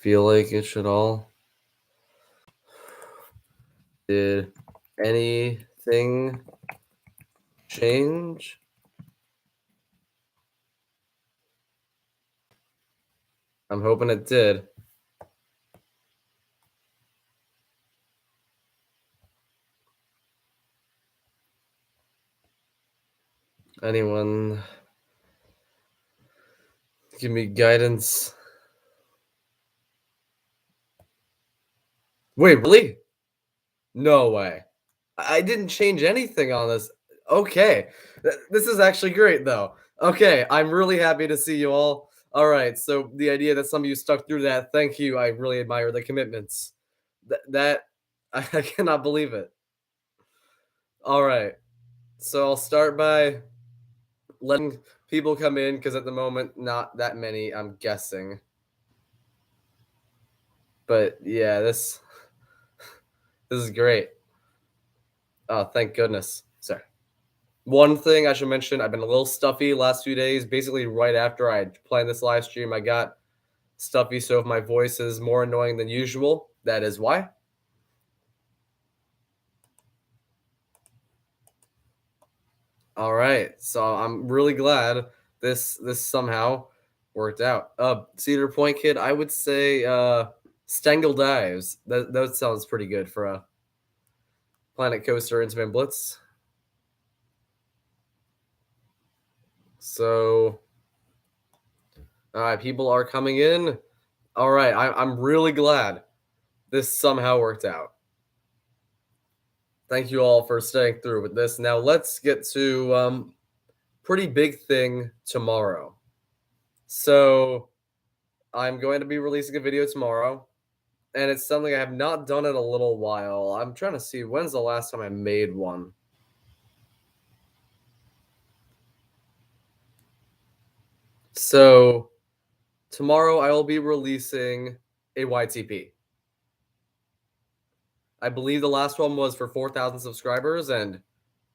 feel like it should all. Did anything change? I'm hoping it did. Anyone give me guidance? Wait, really? No way. I didn't change anything on this. Okay. This is actually great, though. Okay, I'm really happy to see you all. All right, so the idea that some of you stuck through that, thank you. I really admire the commitments. That I cannot believe it. All right, so I'll start by letting people come in because at the moment, not that many, I'm guessing. But yeah, this is great. Oh, thank goodness. Sorry. One thing I should mention, I've been a little stuffy last few days. Basically, right after I planned this live stream, I got stuffy. So if my voice is more annoying than usual, that is why. All right. So I'm really glad this somehow worked out. Cedar Point Kid, I would say Stengel Dives. That sounds pretty good for a Planet Coaster Intimate Blitz. So all right, people are coming in. All right, I'm really glad this somehow worked out. Thank you all for staying through with this. Now let's get to pretty big thing tomorrow. So I'm going to be releasing a video tomorrow, and it's something I have not done in a little while. I'm trying to see when's the last time I made one. So tomorrow I will be releasing a YTP. I believe the last one was for 4,000 subscribers, and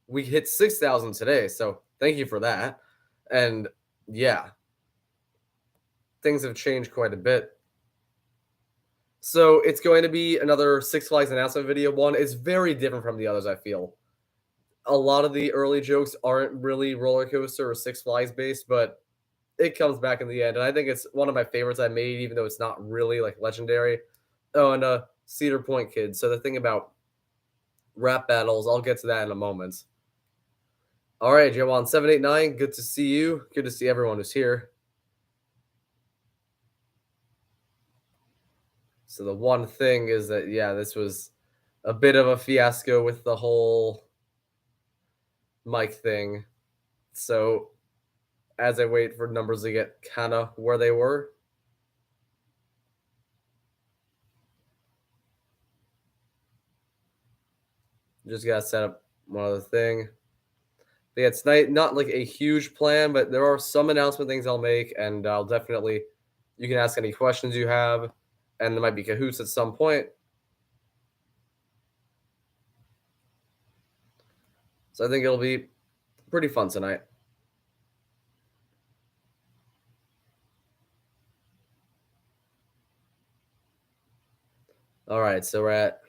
we hit 6,000 today. So thank you for that. And yeah, things have changed quite a bit. So it's going to be another Six Flags announcement video. One, it's very different from the others, I feel. A lot of the early jokes aren't really roller coaster or Six Flags based, but it comes back in the end. And I think it's one of my favorites I made, even though it's not really like legendary. Oh, and Cedar Point Kid. So the thing about rap battles, I'll get to that in a moment. All right, Jawan789, good to see you. Good to see everyone who's here. So the one thing is that, yeah, this was a bit of a fiasco with the whole mic thing. So as I wait for numbers to get kind of where they were, just gotta set up one other thing. But yeah, tonight, not like a huge plan, but there are some announcement things I'll make, and I'll definitely, you can ask any questions you have, and there might be cahoots at some point. So I think it'll be pretty fun tonight. All right, so we're at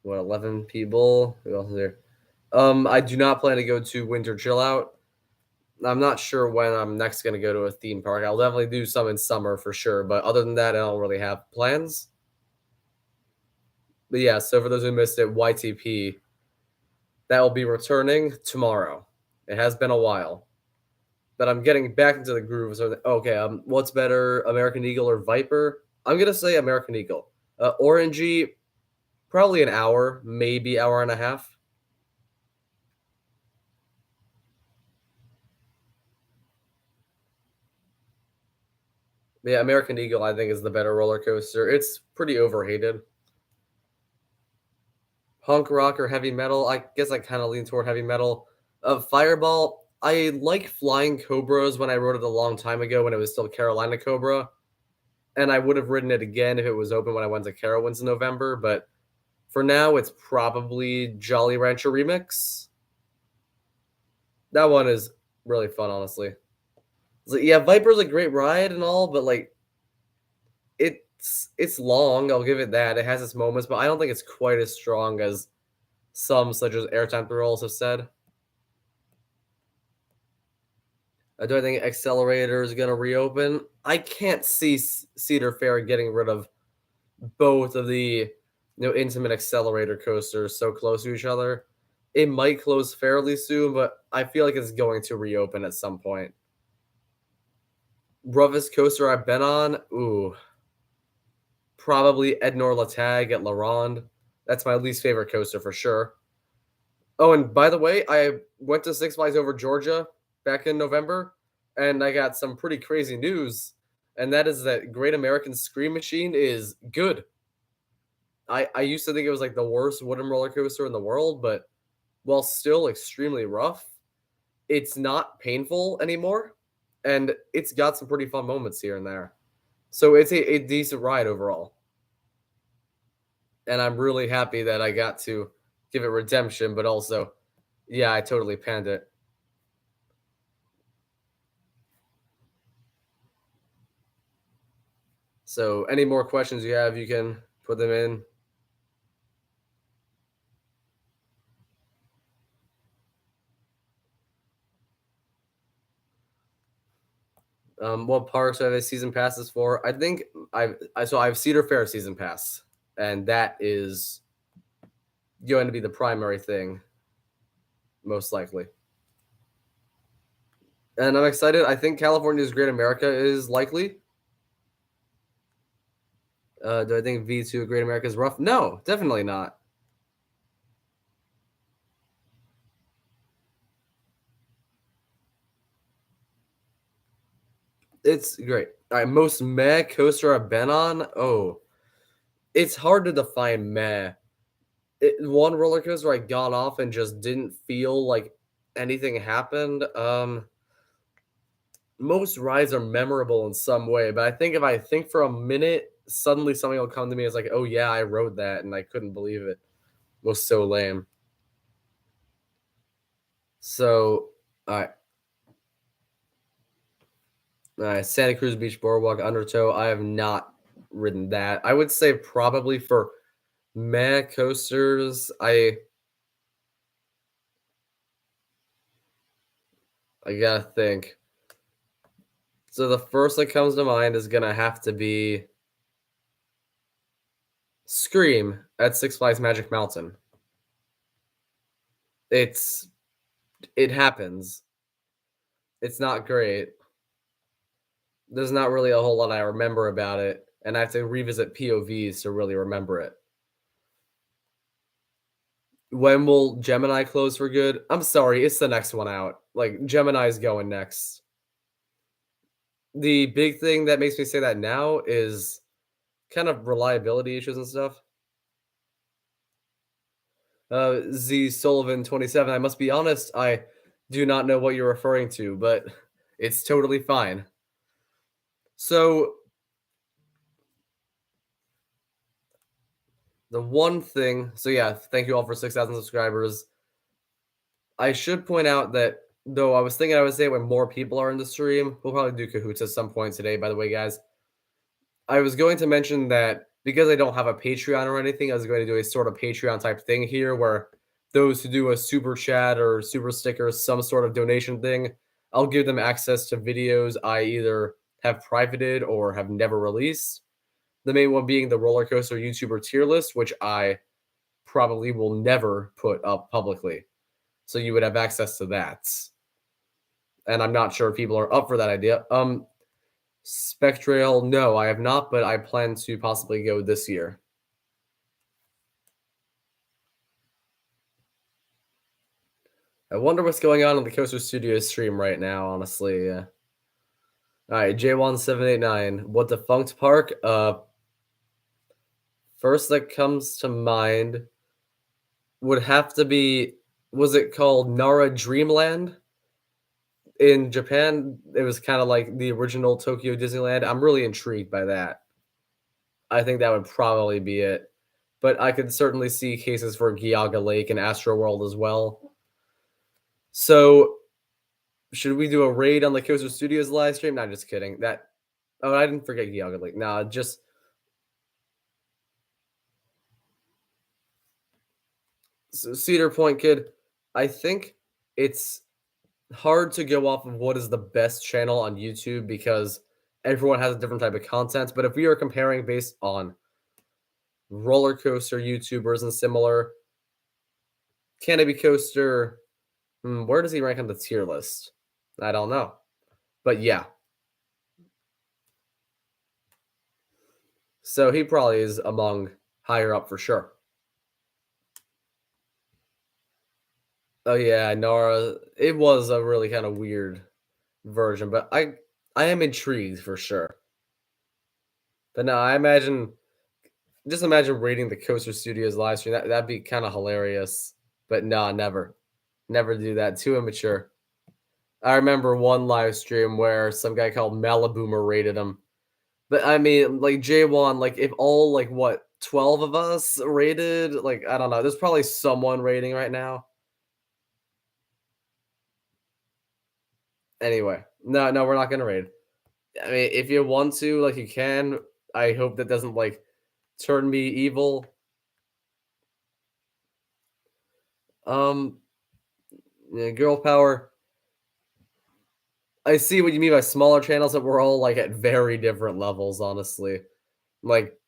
what 11 people. Who else is there? I do not plan to go to Winter Chill Out. I'm not sure when I'm next going to go to a theme park. I'll definitely do some in summer for sure, but other than that, I don't really have plans. But yeah, so for those who missed it, YTP, that will be returning tomorrow. It has been a while, but I'm getting back into the groove. So, okay, what's better, American Eagle or Viper? I'm gonna say American Eagle. Orangey, probably an hour, maybe hour and a half. Yeah, American Eagle, I think, is the better roller coaster. It's pretty overhated. Punk rock or heavy metal? I guess I kind of lean toward heavy metal. Fireball, I like Flying Cobras when I rode it a long time ago when it was still Carolina Cobra. And I would have ridden it again if it was open when I went to Carowinds in November. But for now, it's probably Jolly Rancher Remix. That one is really fun, honestly. So, yeah, Viper's a great ride and all, but like, it's long, I'll give it that. It has its moments, but I don't think it's quite as strong as some, such as Airtime Thrills, have said. Do I think Accelerator is going to reopen? I can't see Cedar Fair getting rid of both of the intimate accelerator coasters so close to each other. It might close fairly soon, but I feel like it's going to reopen at some point. Roughest coaster I've been on? Ooh, probably Ednor Latag at La Ronde. That's my least favorite coaster for sure. Oh, and by the way, I went to Six Flags Over Georgia back in November, and I got some pretty crazy news, and that is that Great American Scream Machine is good. I used to think it was like the worst wooden roller coaster in the world, but while still extremely rough, it's not painful anymore, and it's got some pretty fun moments here and there. So it's a decent ride overall, and I'm really happy that I got to give it redemption, but also, yeah, I totally panned it. So any more questions you have, you can put them in. What parks do I have season passes for? I think I have Cedar Fair season pass, and that is going to be the primary thing, most likely. And I'm excited. I think California's Great America is likely. Do I think V2 Great America is rough? No, definitely not. It's great. All right, most meh coaster I've been on. Oh, it's hard to define meh. One roller coaster I got off and just didn't feel like anything happened. Most rides are memorable in some way, but I think if I think for a minute, suddenly something will come to me as like, oh yeah, I rode that and I couldn't believe it. It was so lame. So, all right, all right, Santa Cruz Beach Boardwalk Undertow. I have not ridden that. I would say probably for meh coasters, I gotta think. So the first that comes to mind is gonna have to be Scream at Six Flags Magic Mountain. It's it happens. It's not great. There's not really a whole lot I remember about it, and I have to revisit POVs to really remember it. When will Gemini close for good? I'm sorry, it's the next one out. Like Gemini's going next. The big thing that makes me say that now is kind of reliability issues and stuff. Z Sullivan 27. I must be honest, I do not know what you're referring to, but it's totally fine. So the one thing, so yeah, thank you all for 6,000 subscribers. I should point out that though I was thinking I would say it when more people are in the stream, we'll probably do cahoots at some point today, by the way, guys. I was going to mention that because I don't have a Patreon or anything, I was going to do a sort of Patreon type thing here where those who do a super chat or super sticker, some sort of donation thing, I'll give them access to videos I either have privated or have never released. The main one being the roller coaster YouTuber tier list, which I probably will never put up publicly. So you would have access to that. And I'm not sure if people are up for that idea. Spectral, no, I have not, but I plan to possibly go this year. I wonder what's going on the Coaster Studios stream right now, honestly. All right, J1789. What defunct park? First that comes to mind would have to be, was it called Nara Dreamland? In Japan, it was kind of like the original Tokyo Disneyland. I'm really intrigued by that. I think that would probably be it. But I could certainly see cases for Gyaga Lake and Astro World as well. So, should we do a raid on the Coaster Studios live stream? Not just kidding. I didn't forget Gyaga Lake. Nah, just So Cedar Point kid, I think it's hard to go off of what is the best channel on YouTube because everyone has a different type of content. But if we are comparing based on roller coaster YouTubers and similar, Canopy Coaster, where does he rank on the tier list? I don't know. But yeah, so he probably is among higher up for sure. Oh yeah, Nara. It was a really kind of weird version, but I am intrigued for sure. But no, I imagine just imagine rating the Coaster Studios live stream. That'd be kind of hilarious. But no, never, never do that. Too immature. I remember one live stream where some guy called Malaboomer rated him. But I mean, like J1, like if all like what 12 of us rated, like I don't know, there's probably someone rating right now. Anyway, no, no, we're not gonna raid. I mean, if you want to, like you can. I hope that doesn't like turn me evil. Um, yeah, girl power. I see what you mean by smaller channels that we're all like at very different levels, honestly. Like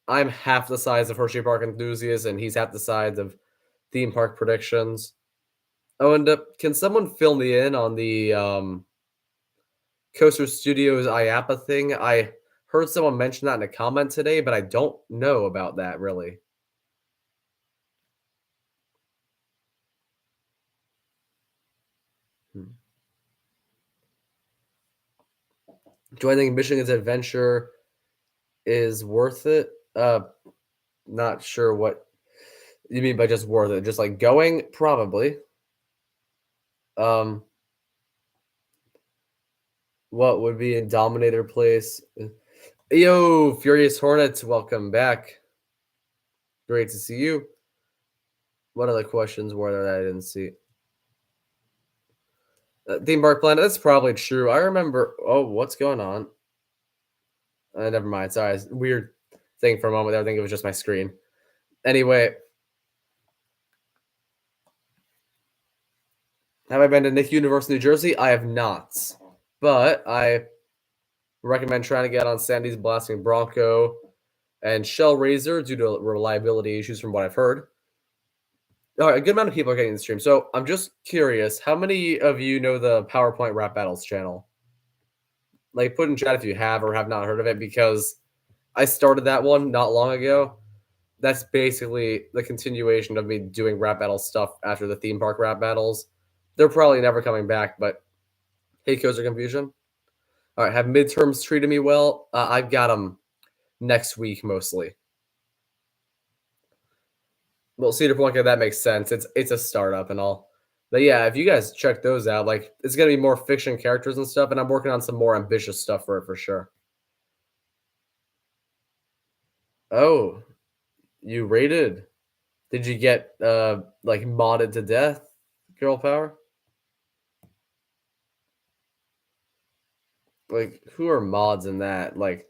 I'm half the size of Hershey Park Enthusiast, and he's half the size of Theme Park Predictions. Oh, and can someone fill me in on the Coaster Studios IAPA thing? I heard someone mention that in a comment today, but I don't know about that really. Hmm. Do I think Michigan's Adventure is worth it? Not sure what you mean by just worth it. Just like going, probably. Um, what would be a Dominator place? Yo, Furious Hornets, welcome back. Great to see you. What other questions were there that I didn't see? Theme Park Planet, that's probably true. I remember. Oh, what's going on? Never mind. Sorry, weird thing for a moment. I think it was just my screen. Anyway, have I been to Nick University, New Jersey? I have not, but I recommend trying to get on Sandy's Blasting Bronco and Shell Razor due to reliability issues, from what I've heard. All right, a good amount of people are getting the stream. So I'm just curious, how many of you know the PowerPoint Rap Battles channel? Like, put in chat if you have or have not heard of it, because I started that one not long ago. That's basically the continuation of me doing rap battle stuff after the theme park rap battles. They're probably never coming back, but hey, Coaster Confusion. All right, have midterms treated me well? I've got them next week mostly. Well, Cedar Point, that makes sense. It's a startup and all. But yeah, if you guys check those out, like it's gonna be more fiction characters and stuff, and I'm working on some more ambitious stuff for it for sure. Oh, you rated? Did you get like modded to death, girl power? Like who are mods in that? Like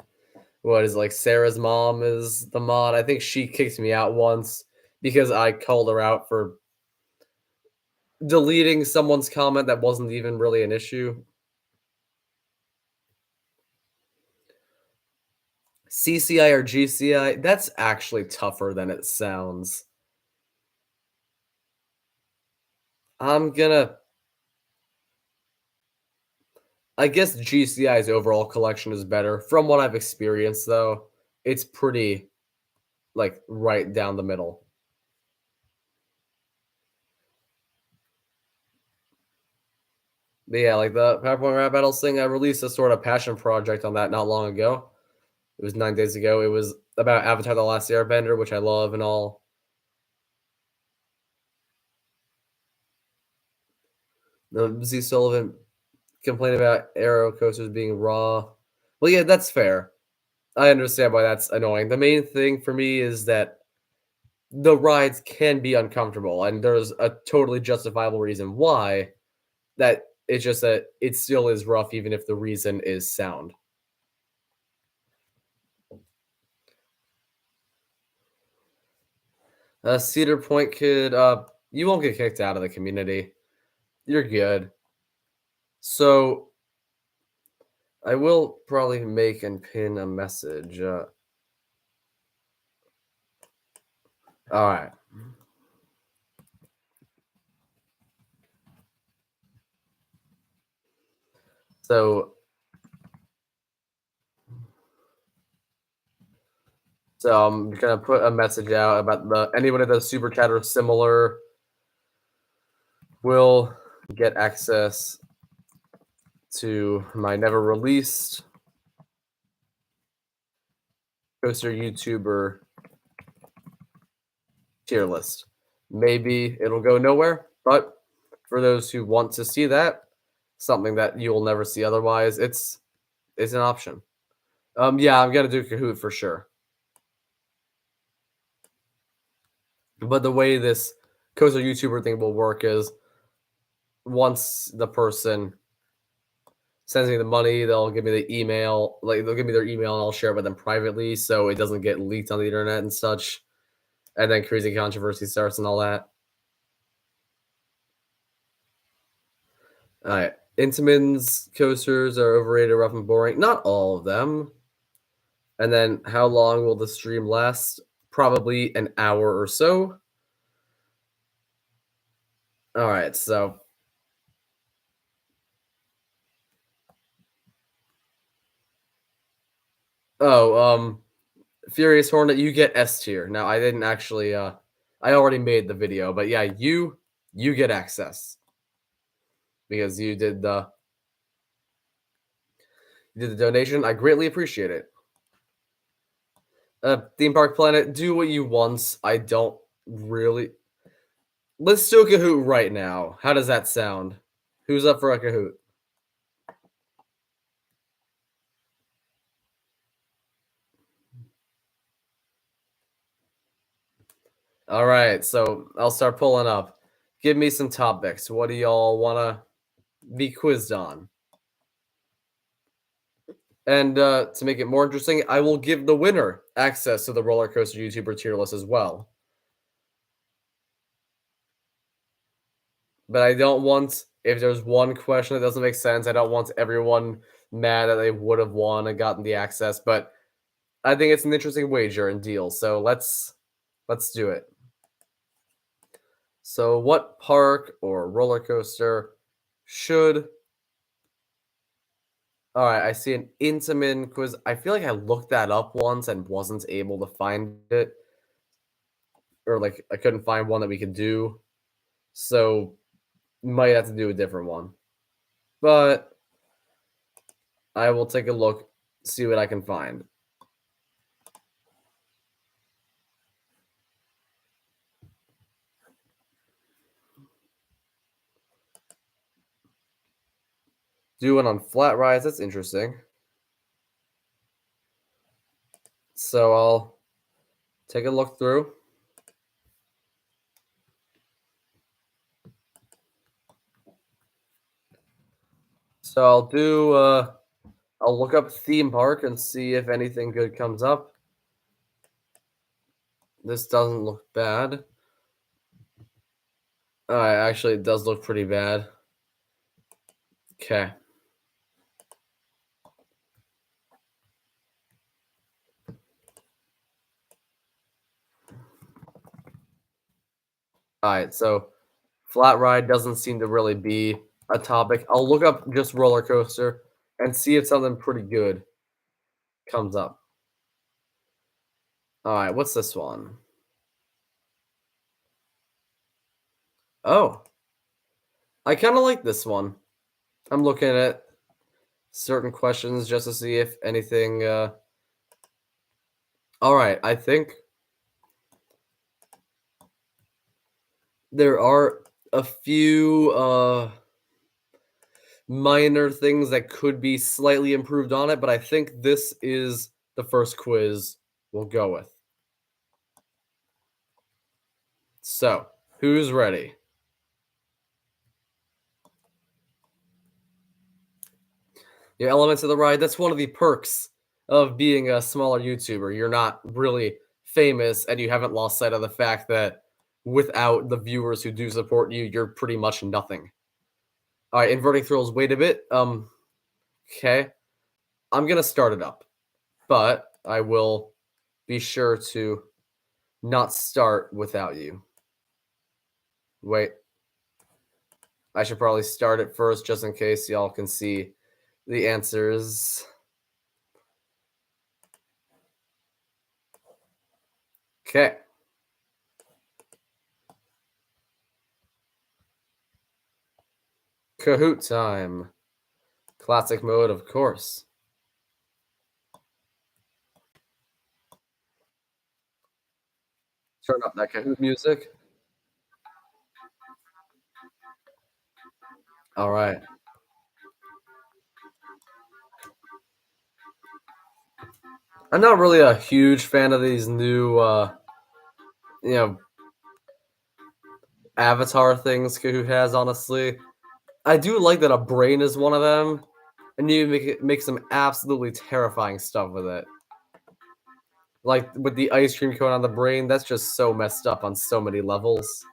what is like Sarah's mom is the mod? I think she kicked me out once because I called her out for deleting someone's comment that wasn't even really an issue. CCI or GCI, that's actually tougher than it sounds. I'm gonna, I guess GCI's overall collection is better. From what I've experienced, though, it's pretty like right down the middle. But yeah, like the PowerPoint rap battles thing, I released a sort of passion project on that not long ago. It was 9 days ago. It was about Avatar: The Last Airbender, which I love and all. Z Sullivan complained about Aero coasters being raw. Well, yeah, that's fair. I understand why that's annoying. The main thing for me is that the rides can be uncomfortable, and there's a totally justifiable reason why. That it's just that it still is rough, even if the reason is sound. Cedar Point kid, you won't get kicked out of the community. You're good. So I will probably make and pin a message. All right. So so I'm gonna put a message out about the anybody that's super chat or similar will get access to my never released coaster YouTuber tier list. Maybe it'll go nowhere, but for those who want to see that, something that you will never see otherwise, it's an option. Yeah, I'm gonna do Kahoot for sure. But the way this coaster YouTuber thing will work is once the person sends me the money, they'll give me the email, like they'll give me their email and I'll share it with them privately so it doesn't get leaked on the internet and such. And then crazy controversy starts and all that. All right. Intamin's coasters are overrated, rough, and boring. Not all of them. And then how long will the stream last? Probably an hour or so. All right. So, oh, Furious Hornet, you get S tier. Now, I didn't actually, I already made the video, but yeah, you get access because you did the donation. I greatly appreciate it. Theme Park Planet, do what you want. I don't really. Let's do a Kahoot right now. How does that sound? Who's up for a Kahoot? All right, so I'll start pulling up. Give me some topics. What do y'all want to be quizzed on? And to make it more interesting, I will give the winner access to the roller coaster YouTuber tier list as well. But I don't want, if there's one question that doesn't make sense, I don't want everyone mad that they would have won and gotten the access. But I think it's an interesting wager and deal. So let's do it. So what park or roller coaster should all right, I see an Intamin quiz. I feel like I looked that up once and wasn't able to find it, or like I couldn't find one that we could do. So might have to do a different one. But I will take a look, see what I can find. Do one on flat rides. That's interesting. So I'll take a look through. So I'll look up theme park and see if anything good comes up. This doesn't look bad. Actually, it does look pretty bad. Okay. All right, so flat ride doesn't seem to really be a topic. I'll look up just roller coaster and see if something pretty good comes up. All right, what's this one? Oh, I kind of like this one. I'm looking at certain questions just to see if anything. All right, I think there are a few minor things that could be slightly improved on it, but I think this is the first quiz we'll go with. So, who's ready? Your elements of the ride, that's one of the perks of being a smaller YouTuber. You're not really famous and you haven't lost sight of the fact that without the viewers who do support you, you're pretty much nothing. All right, inverting throws. Wait a bit. Okay. I'm gonna start it up, but I will be sure to not start without you. Wait, I should probably start it first just in case y'all can see the answers. Okay. Kahoot time. Classic mode, of course. Turn up that Kahoot music. All right. I'm not really a huge fan of these new, you know, avatar things Kahoot has. Honestly, I do like that a brain is one of them, and you make some absolutely terrifying stuff with it. Like with the ice cream cone on the brain, that's just so messed up on so many levels.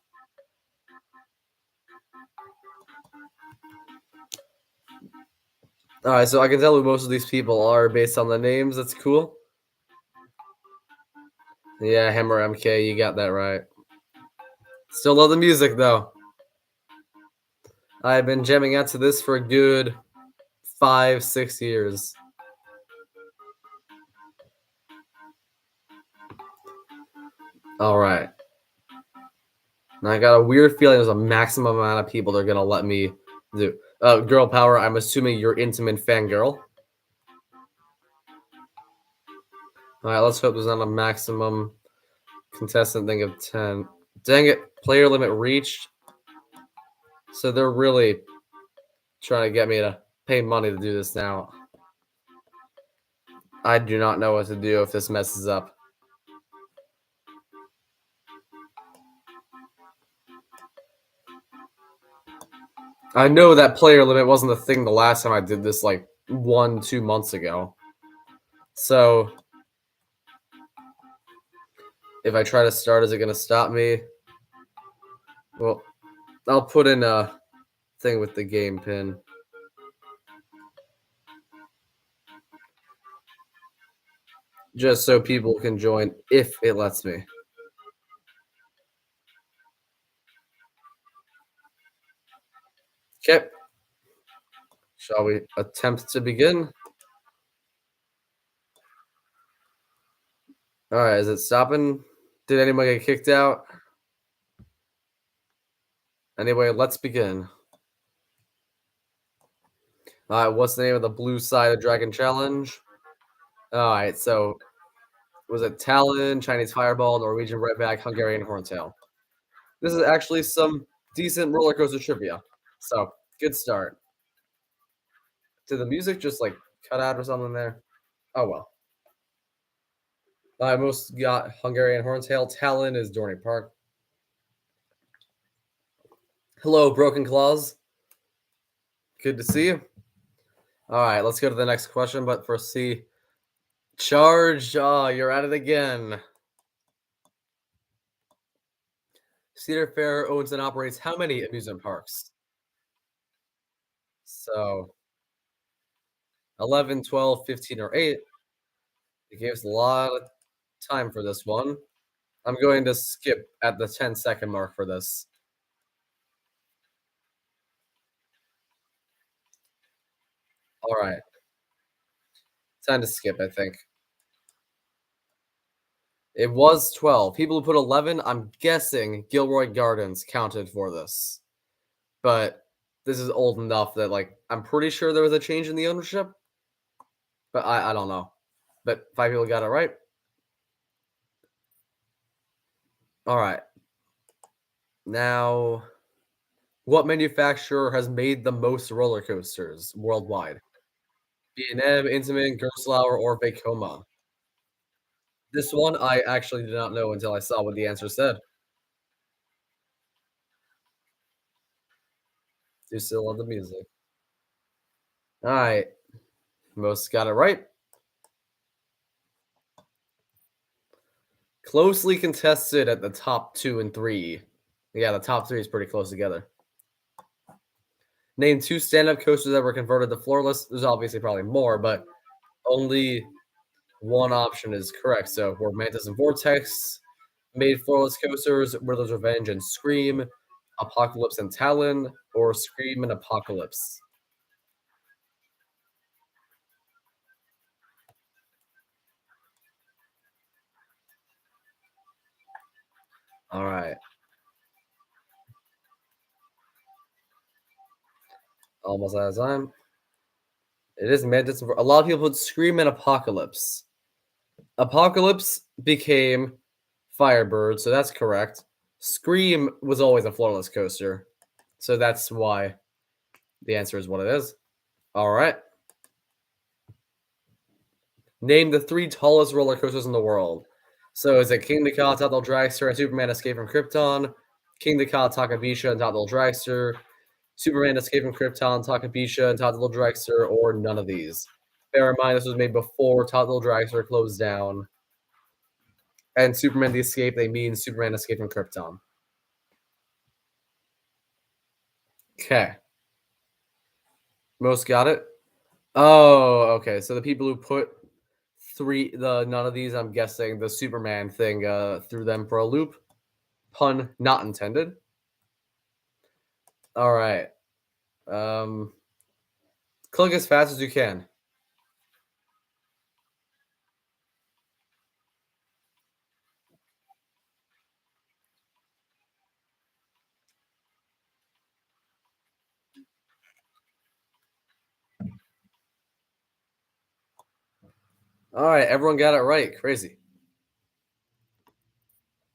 All right, so I can tell who most of these people are based on the names. That's cool. Yeah, Hammer MK, you got that right. Still love the music though. I've been jamming out to this for a good 5, 6 years. All right. Now I got a weird feeling there's a maximum amount of people they're gonna let me do. Girl power. I'm assuming you're intimate fangirl. All right, let's hope there's not a maximum contestant thing of 10. Dang it, player limit reached. So they're really trying to get me to pay money to do this now. I do not know what to do if this messes up. I know that player limit wasn't a thing the last time I did this, like 1, 2 months ago. So if I try to start, is it going to stop me? Well, I'll put in a thing with the game pin. Just so people can join if it lets me. Okay. Shall we attempt to begin? All right, is it stopping? Did anyone get kicked out? Anyway, let's begin. All right, what's the name of the blue side of Dragon Challenge? All right, so was it Talon, Chinese Fireball, Norwegian Redback, Hungarian Horntail? This is actually some decent roller coaster trivia. So, good start. Did the music just like cut out or something there? Oh well. I most got Hungarian Horntail. Talon is Dorney Park. Hello, Broken Claws. Good to see you. All right, let's go to the next question. But for C, Charge. Oh, you're at it again. Cedar Fair owns and operates how many amusement parks? So 11, 12, 15, or 8. It gives a lot of time for this one. I'm going to skip at the 10-second mark for this. All right. Time to skip, I think. It was 12. People who put 11, I'm guessing Gilroy Gardens counted for this. But this is old enough that, like, I'm pretty sure there was a change in the ownership. But I don't know. But 5 people got it right. All right. Now, what manufacturer has made the most roller coasters worldwide? B&M, Intamin, Gerstlauer, or Vekoma? This one I actually did not know until I saw what the answer said. Do still love the music. All right. Most got it right. Closely contested at the top 2 and 3. Yeah, the top 3 is pretty close together. Name 2 stand-up coasters that were converted to floorless. There's obviously probably more, but only one option is correct. So, were Mantis and Vortex made floorless coasters, Riddler's Revenge and Scream, Apocalypse and Talon, or Scream and Apocalypse? All right, almost out of time. It is Mantis. A lot of people put Scream and Apocalypse. Apocalypse became Firebird, so that's correct. Scream was always a floorless coaster, so that's why the answer is what it is. All right. Name the 3 tallest roller coasters in the world. So is it King Ka, Top Thrill Dragster, and Superman Escape from Krypton? King Ka, Takabisha, and Top Thrill Dragster, Superman Escape from Krypton, Takabisha, and Top Thrill Dragster, or none of these? Bear in mind, this was made before Top Thrill Dragster closed down. And Superman the Escape, they mean Superman Escape from Krypton. Okay. Most got it? Oh, okay. So the people who put none of these, I'm guessing the Superman thing threw them for a loop. Pun not intended. All right. Um, click as fast as you can. All right, everyone got it right. Crazy.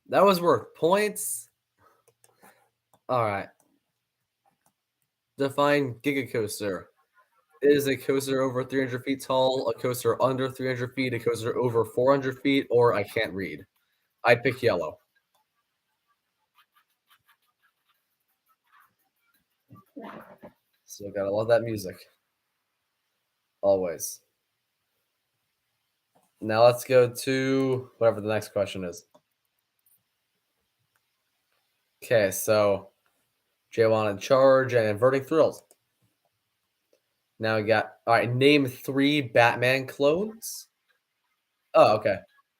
That was worth points. All right. Define Giga Coaster. Is a coaster over 300 feet tall, a coaster under 300 feet, a coaster over 400 feet, or I can't read? I'd pick yellow. So gotta love that music. Always. Now let's go to whatever the next question is. Okay, so Jay wanted charge and inverting thrills. Now we got all right. Name 3 Batman clones. Oh, okay.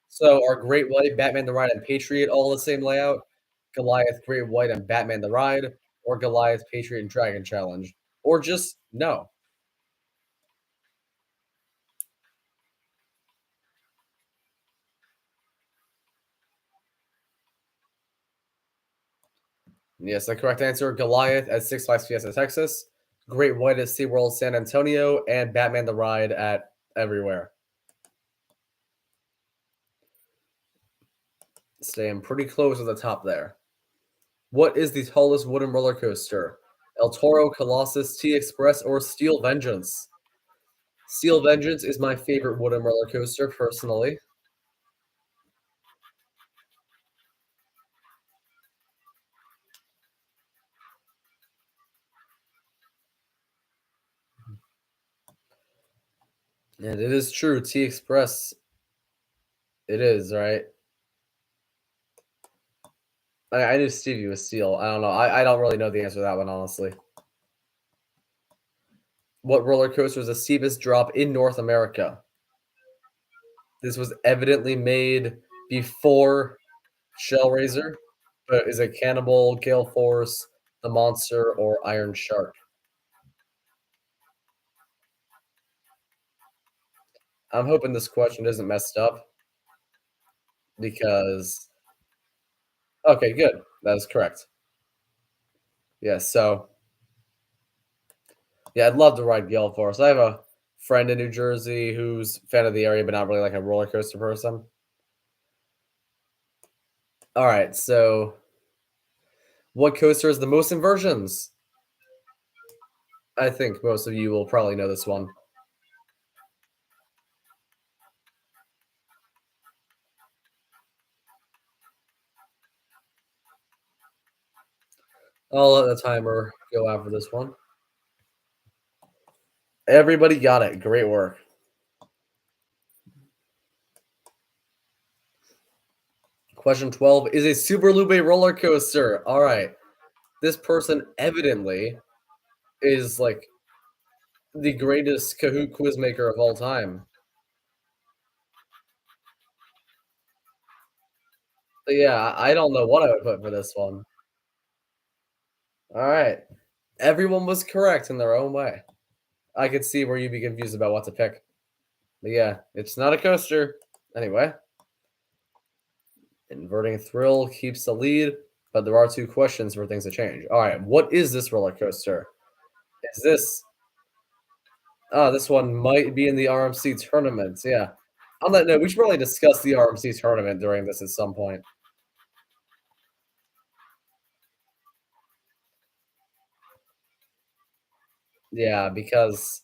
So are Great White, Batman the Ride, and Patriot all the same layout? Goliath, Great White, and Batman the Ride, or Goliath, Patriot, and Dragon Challenge, or just no? Yes, the correct answer: Goliath at Six Flags Fiesta Texas, Great White at SeaWorld San Antonio, and Batman the Ride at everywhere. Staying pretty close to the top there. What is the tallest wooden roller coaster? El Toro, Colossus, T Express, or Steel Vengeance? Steel Vengeance is my favorite wooden roller coaster, personally. And it is true, T Express. It is, right? I knew Stevie was Steel. I don't know. I don't really know the answer to that one, honestly. What roller coaster is the steepest drop in North America? This was evidently made before Shellraiser, but is it Cannibal, Gale Force, The Monster, or Iron Shark? I'm hoping this question isn't messed up because okay, good. That is correct. Yes, so yeah, I'd love to ride Gale Force. I have a friend in New Jersey who's a fan of the area, but not really like a roller coaster person. All right, so what coaster has the most inversions? I think most of you will probably know this one. I'll let the timer go after this one. Everybody got it. Great work. Question 12 is a Super Loop roller coaster. All right. This person evidently is like the greatest Kahoot quiz maker of all time. So yeah, I don't know what I would put for this one. All right. Everyone was correct in their own way. I could see where you'd be confused about what to pick. But yeah, it's not a coaster. Anyway, inverting thrill keeps the lead, but there are two questions for things to change. All right, what is this roller coaster? Is this this one might be in the RMC tournament. Yeah. On that note, we should probably discuss the RMC tournament during this at some point. Yeah, because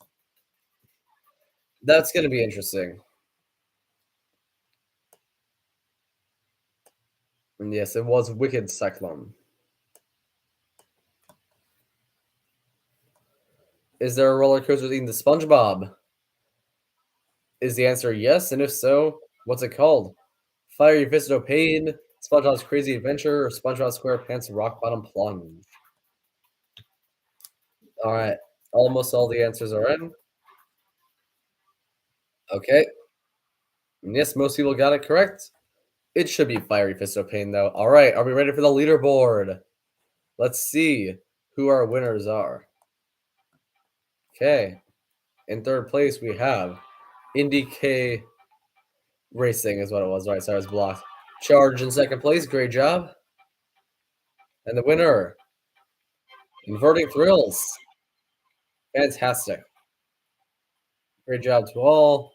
that's going to be interesting. And yes, it was Wicked Cyclone. Is there a roller coaster eating the SpongeBob? Is the answer yes? And if so, what's it called? Fiery Fist of Pain, SpongeBob's Crazy Adventure, or SpongeBob SquarePants Rock Bottom Plunge? All right, almost all the answers are in. Okay, and yes, most people got it correct. It should be Fiery Fist of Pain, though. All right, are we ready for the leaderboard? Let's see who our winners are. Okay, in third place we have IndyK Racing is what it was. Right, sorry, I was blocked. Charge in second place, great job. And the winner, Inverting Thrills. Fantastic. Great job to all.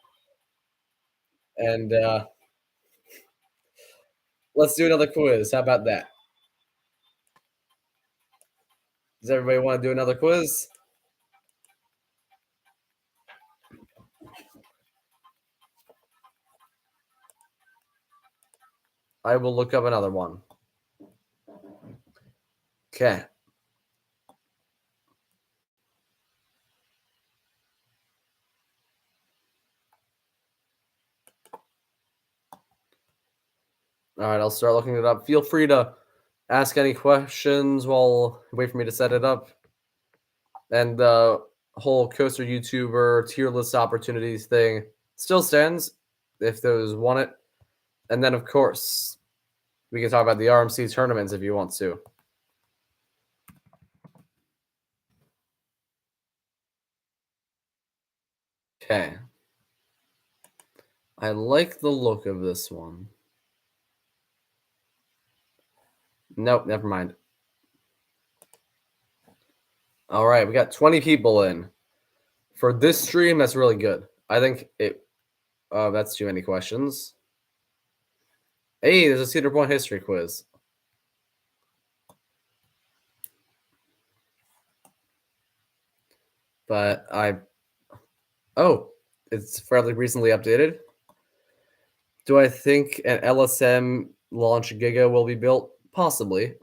And let's do another quiz. How about that? Does everybody want to do another quiz? I will look up another one. Okay. All right, I'll start looking it up. Feel free to ask any questions while wait for me to set it up. And the whole coaster YouTuber tier list opportunities thing still stands if those want it. And then, of course, we can talk about the RMC tournaments if you want to. Okay. I like the look of this one. Nope, never mind. All right, we got 20 people in. For this stream, that's really good. I think that's too many questions. Hey, there's a Cedar Point history quiz. But it's fairly recently updated. Do I think an LSM launch Giga will be built? Possibly.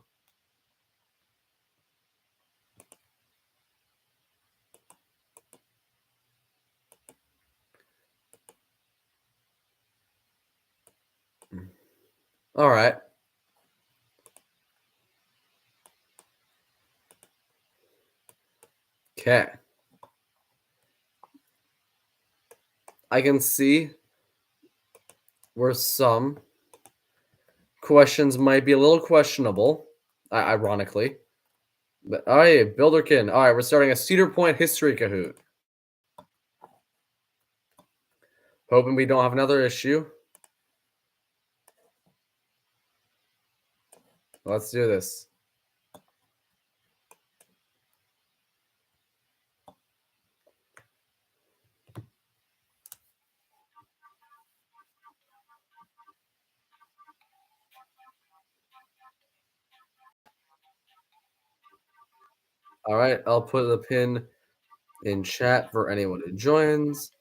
All right. Okay. I can see where some questions might be a little questionable, ironically. But all right, Builderkin. All right, we're starting a Cedar Point history Kahoot. Hoping we don't have another issue. Let's do this. All right, I'll put the pin in chat for anyone who joins.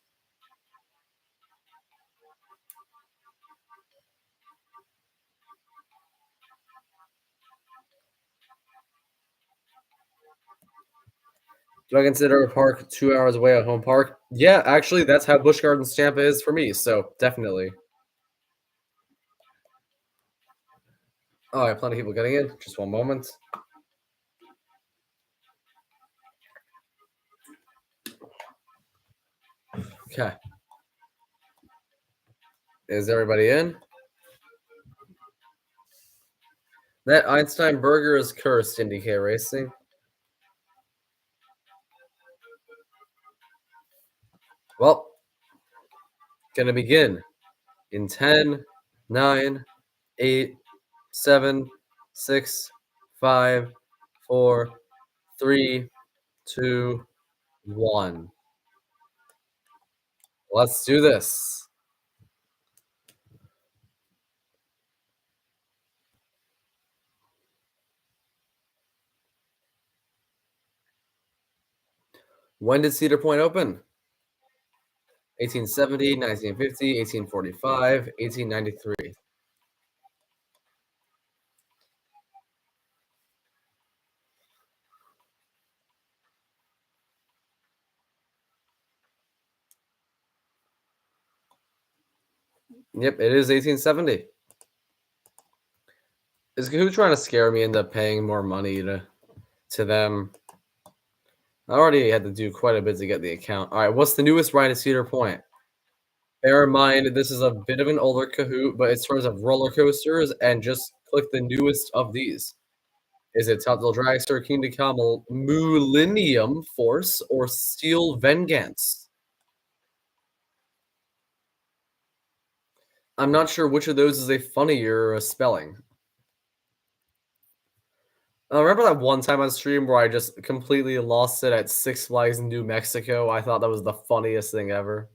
Do I consider a park 2 hours away at home park? Yeah, actually, that's how Busch Gardens Tampa is for me. So definitely. All right, plenty of people getting in. Just one moment. Okay. Is everybody in? That Einstein burger is cursed, IndyCar Racing. Well, gonna begin in 10, 9, 8, 7, 6, 5, 4, 3, 2, 1. Let's do this. When did Cedar Point open? 1870, 1950, 1845, 1893. Yep, it is 1870. Is who trying to scare me into paying more money to them? I already had to do quite a bit to get the account. All right, what's the newest ride at Cedar Point? Bear in mind, this is a bit of an older Kahoot, but it's terms of roller coasters, and just click the newest of these. Is it Telltale Dragster, Kingdom Come, Millennium Force, or Steel Vengeance? I'm not sure which of those is a funnier spelling. Remember that one time on stream where I just completely lost it at Six Flags in New Mexico? I thought that was the funniest thing ever.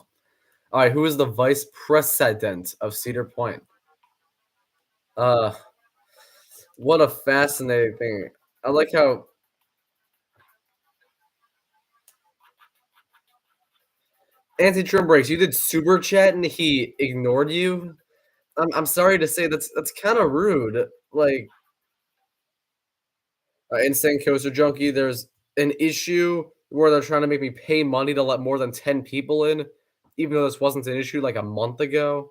All right, who is the vice president of Cedar Point? Uh, what a fascinating thing. I like how anti-trim breaks. You did super chat and he ignored you. I'm sorry to say that's kind of rude. Like Insane Coaster Junkie, there's an issue where they're trying to make me pay money to let more than 10 people in, even though this wasn't an issue like a month ago.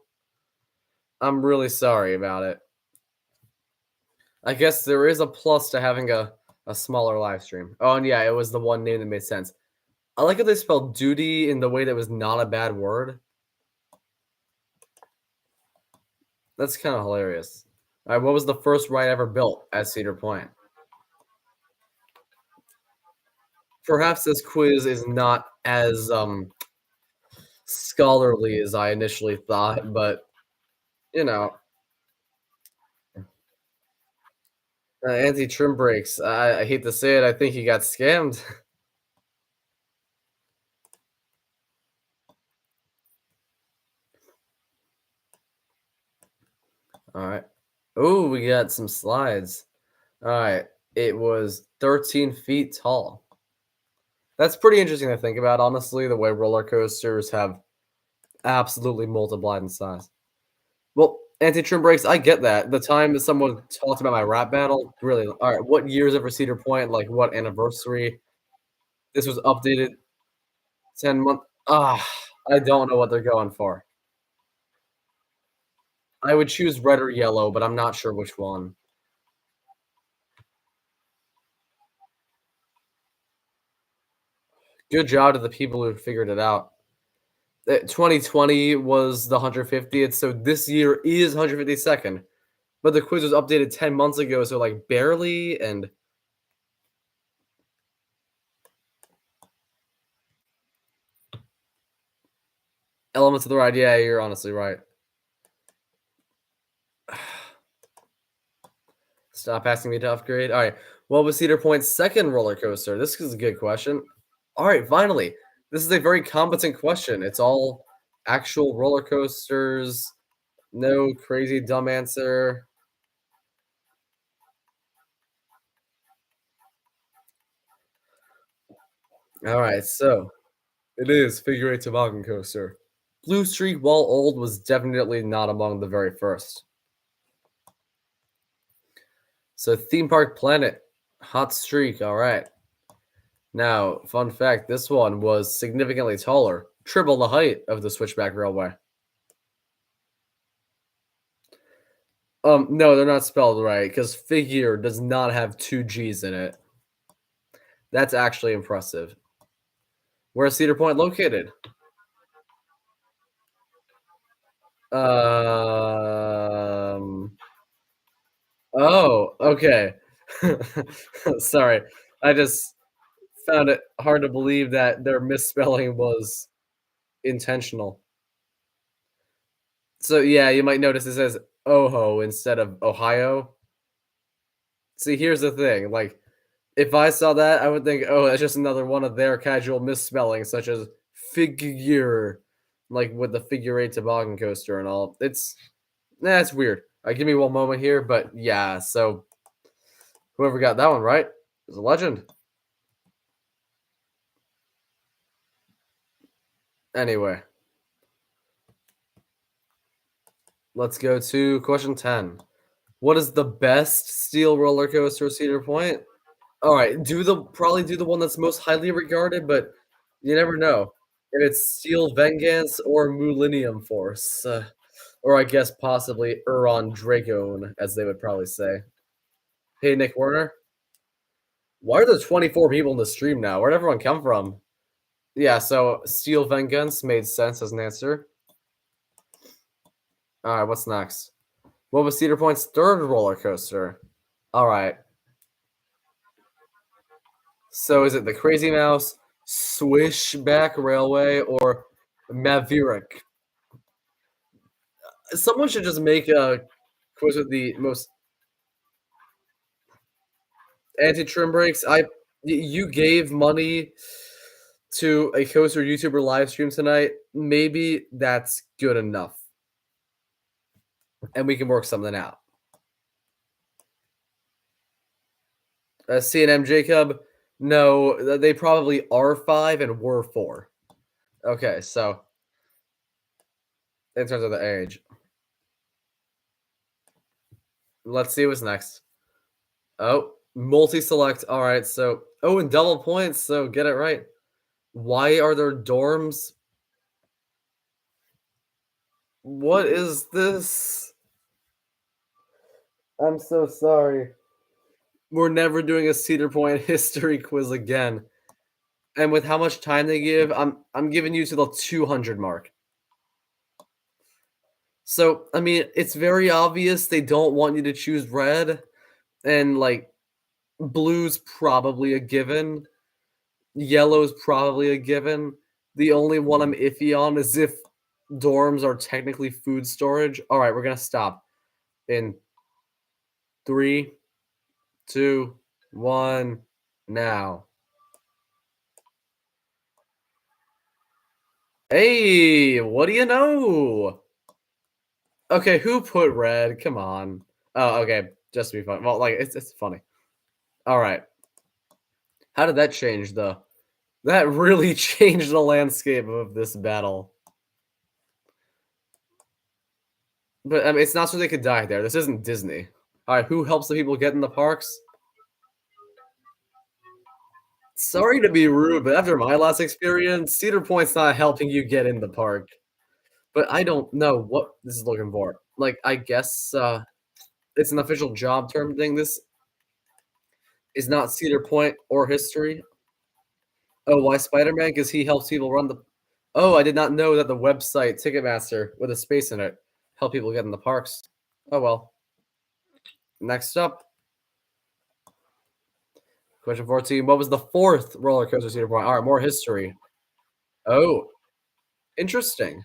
I'm really sorry about it. I guess there is a plus to having a smaller live stream. Oh, and yeah, it was the one name that made sense. I like how they spelled duty in the way that was not a bad word. That's kind of hilarious. All right, what was the first ride ever built at Cedar Point? Perhaps this quiz is not as scholarly as I initially thought, but you know, anti-trim brakes. I hate to say it, I think he got scammed. All right. Oh, we got some slides. All right. It was 13 feet tall. That's pretty interesting to think about, honestly, the way roller coasters have absolutely multiplied in size. Well, anti-trim brakes, I get that. The time that someone talked about my rap battle, really. All right, what years ever Cedar Point? Like what anniversary? This was updated 10 months. I don't know what they're going for. I would choose red or yellow, but I'm not sure which one. Good job to the people who figured it out. 2020 was the 150th, so this year is 152nd. But the quiz was updated 10 months ago, so like barely. And elements of the ride. Yeah, you're honestly right. Stop asking me to upgrade. All right. What was Cedar Point's second roller coaster? This is a good question. All right, finally. This is a very competent question. It's all actual roller coasters. No crazy dumb answer. All right, so it is figure eight toboggan coaster. Blue Streak, while old, was definitely not among the very first. So Theme Park Planet, Hot Streak. All right. Now, fun fact: this one was significantly taller, triple the height of the Switchback Railway. No, they're not spelled right because figure does not have 2 G's in it. That's actually impressive. Where's Cedar Point located? Um, oh, okay. Sorry. I just found it hard to believe that their misspelling was intentional. So, yeah, you might notice it says Oho instead of Ohio. See, here's the thing, like, if I saw that, I would think, "Oh, that's just another one of their casual misspellings, such as figure," like with the figure eight toboggan coaster and all. It's weird. Give me one moment here, but yeah, so whoever got that one right is a legend. Anyway, let's go to question 10. What is the best steel roller coaster at Cedar Point? Alright, do the one that's most highly regarded, but you never know. If it's Steel Vengeance or Millennium Force, or I guess possibly Euron Dragone, as they would probably say. Hey, Nick Werner, why are there 24 people in the stream now? Where'd everyone come from? Yeah, so Steel Vengeance made sense as an answer. Alright, what's next? What was Cedar Point's third roller coaster? Alright, so is it the Crazy Mouse, Swishback Railway, or Maverick? Someone should just make a quiz with the most anti-trim brakes. You gave money to a coaster YouTuber live stream tonight. Maybe that's good enough, and we can work something out. C&M Jacob, no, they probably are 5 and were 4. Okay, so in terms of the age, let's see what's next. Oh, multi-select. All right, so and double points. So get it right. Why are there dorms? What is this? I'm so sorry. We're never doing a Cedar Point history quiz again. And with how much time they give, I'm giving you to the 200 mark. So, I mean, it's very obvious they don't want you to choose red, and like blue's probably a given. Yellow's probably a given. The only one I'm iffy on is if dorms are technically food storage. All right, we're gonna stop in 3, 2, 1, now. Hey, what do you know? Okay, who put red? Come on. Oh, okay, just to be fun. Well, like it's funny. All right, how did that change though? That really changed the landscape of this battle. But I mean, it's not so they could die there. This isn't Disney. All right, who helps the people get in the parks? Sorry to be rude, but after my last experience, Cedar Point's not helping you get in the park. But I don't know what this is looking for. Like, I guess it's an official job term thing. This is not Cedar Point or history. Oh, why Spider-Man? Because he helps people run the. Oh, I did not know that the website Ticketmaster with a space in it help people get in the parks. Oh well. Next up, question 14. What was the fourth roller coaster Cedar Point? All right, more history. Oh, interesting.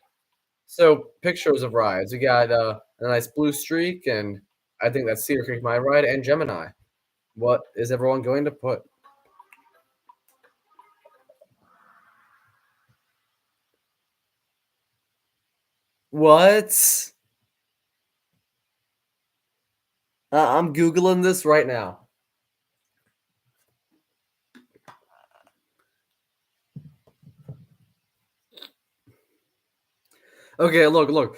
So pictures of rides. We got a nice blue streak, and I think that's Cedar Creek, my ride, and Gemini. What is everyone going to put? What? I'm googling this right now. Okay, look.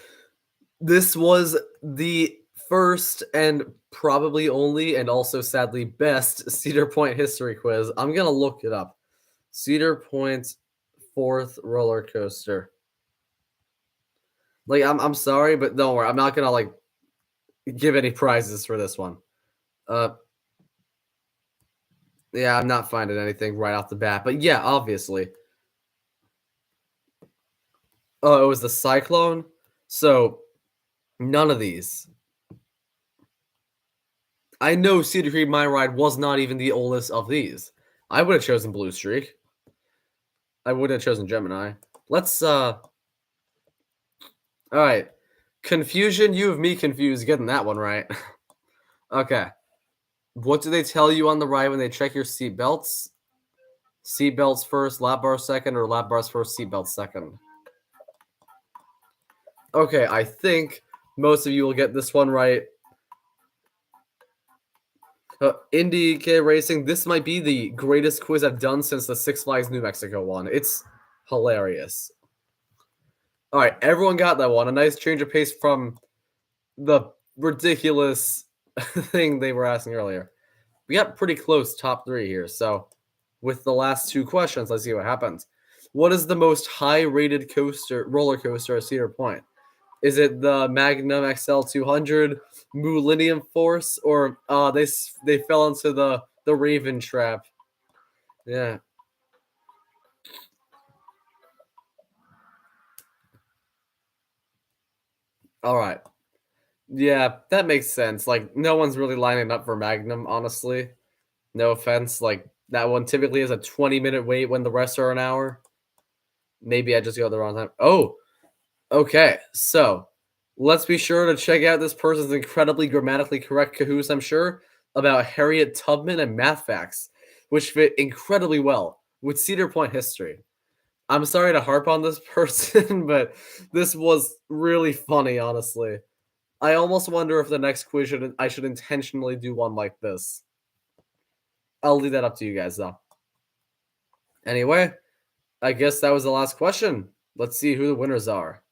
This was the first and probably only, and also sadly best Cedar Point history quiz. I'm gonna look it up. Cedar Point fourth roller coaster. Like I'm sorry, but don't worry. I'm not gonna like give any prizes for this one. Uh, yeah, I'm not finding anything right off the bat, but yeah, obviously. Oh, it was the Cyclone. So none of these. I know Cedar Creek Mine Ride was not even the oldest of these. I would have chosen Blue Streak. I wouldn't have chosen Gemini. Let's all right. Confusion, you have me confused getting that one right. Okay. What do they tell you on the ride when they check your seat belts? Seat belts first, lap bar second, or lap bars first, seat belts second? Okay, I think most of you will get this one right. IndyCar Racing, this might be the greatest quiz I've done since the Six Flags New Mexico one. It's hilarious. All right, everyone got that one. A nice change of pace from the ridiculous thing they were asking earlier. We got pretty close top three here. So, with the last two questions, let's see what happens. What is the most high-rated roller coaster at Cedar Point? Is it the Magnum XL 200, Millennium Force, or they fell into the Raven trap? Yeah. All right. Yeah, that makes sense. Like no one's really lining up for Magnum, honestly. No offense. Like that one typically is a 20-minute wait when the rest are an hour. Maybe I just go the wrong time. Oh, okay. So let's be sure to check out this person's incredibly grammatically correct Cahoos, I'm sure, about Harriet Tubman and math facts, which fit incredibly well with Cedar Point history. I'm sorry to harp on this person, but this was really funny, honestly. I almost wonder if the next quiz I should intentionally do one like this. I'll leave that up to you guys, though. Anyway, I guess that was the last question. Let's see who the winners are.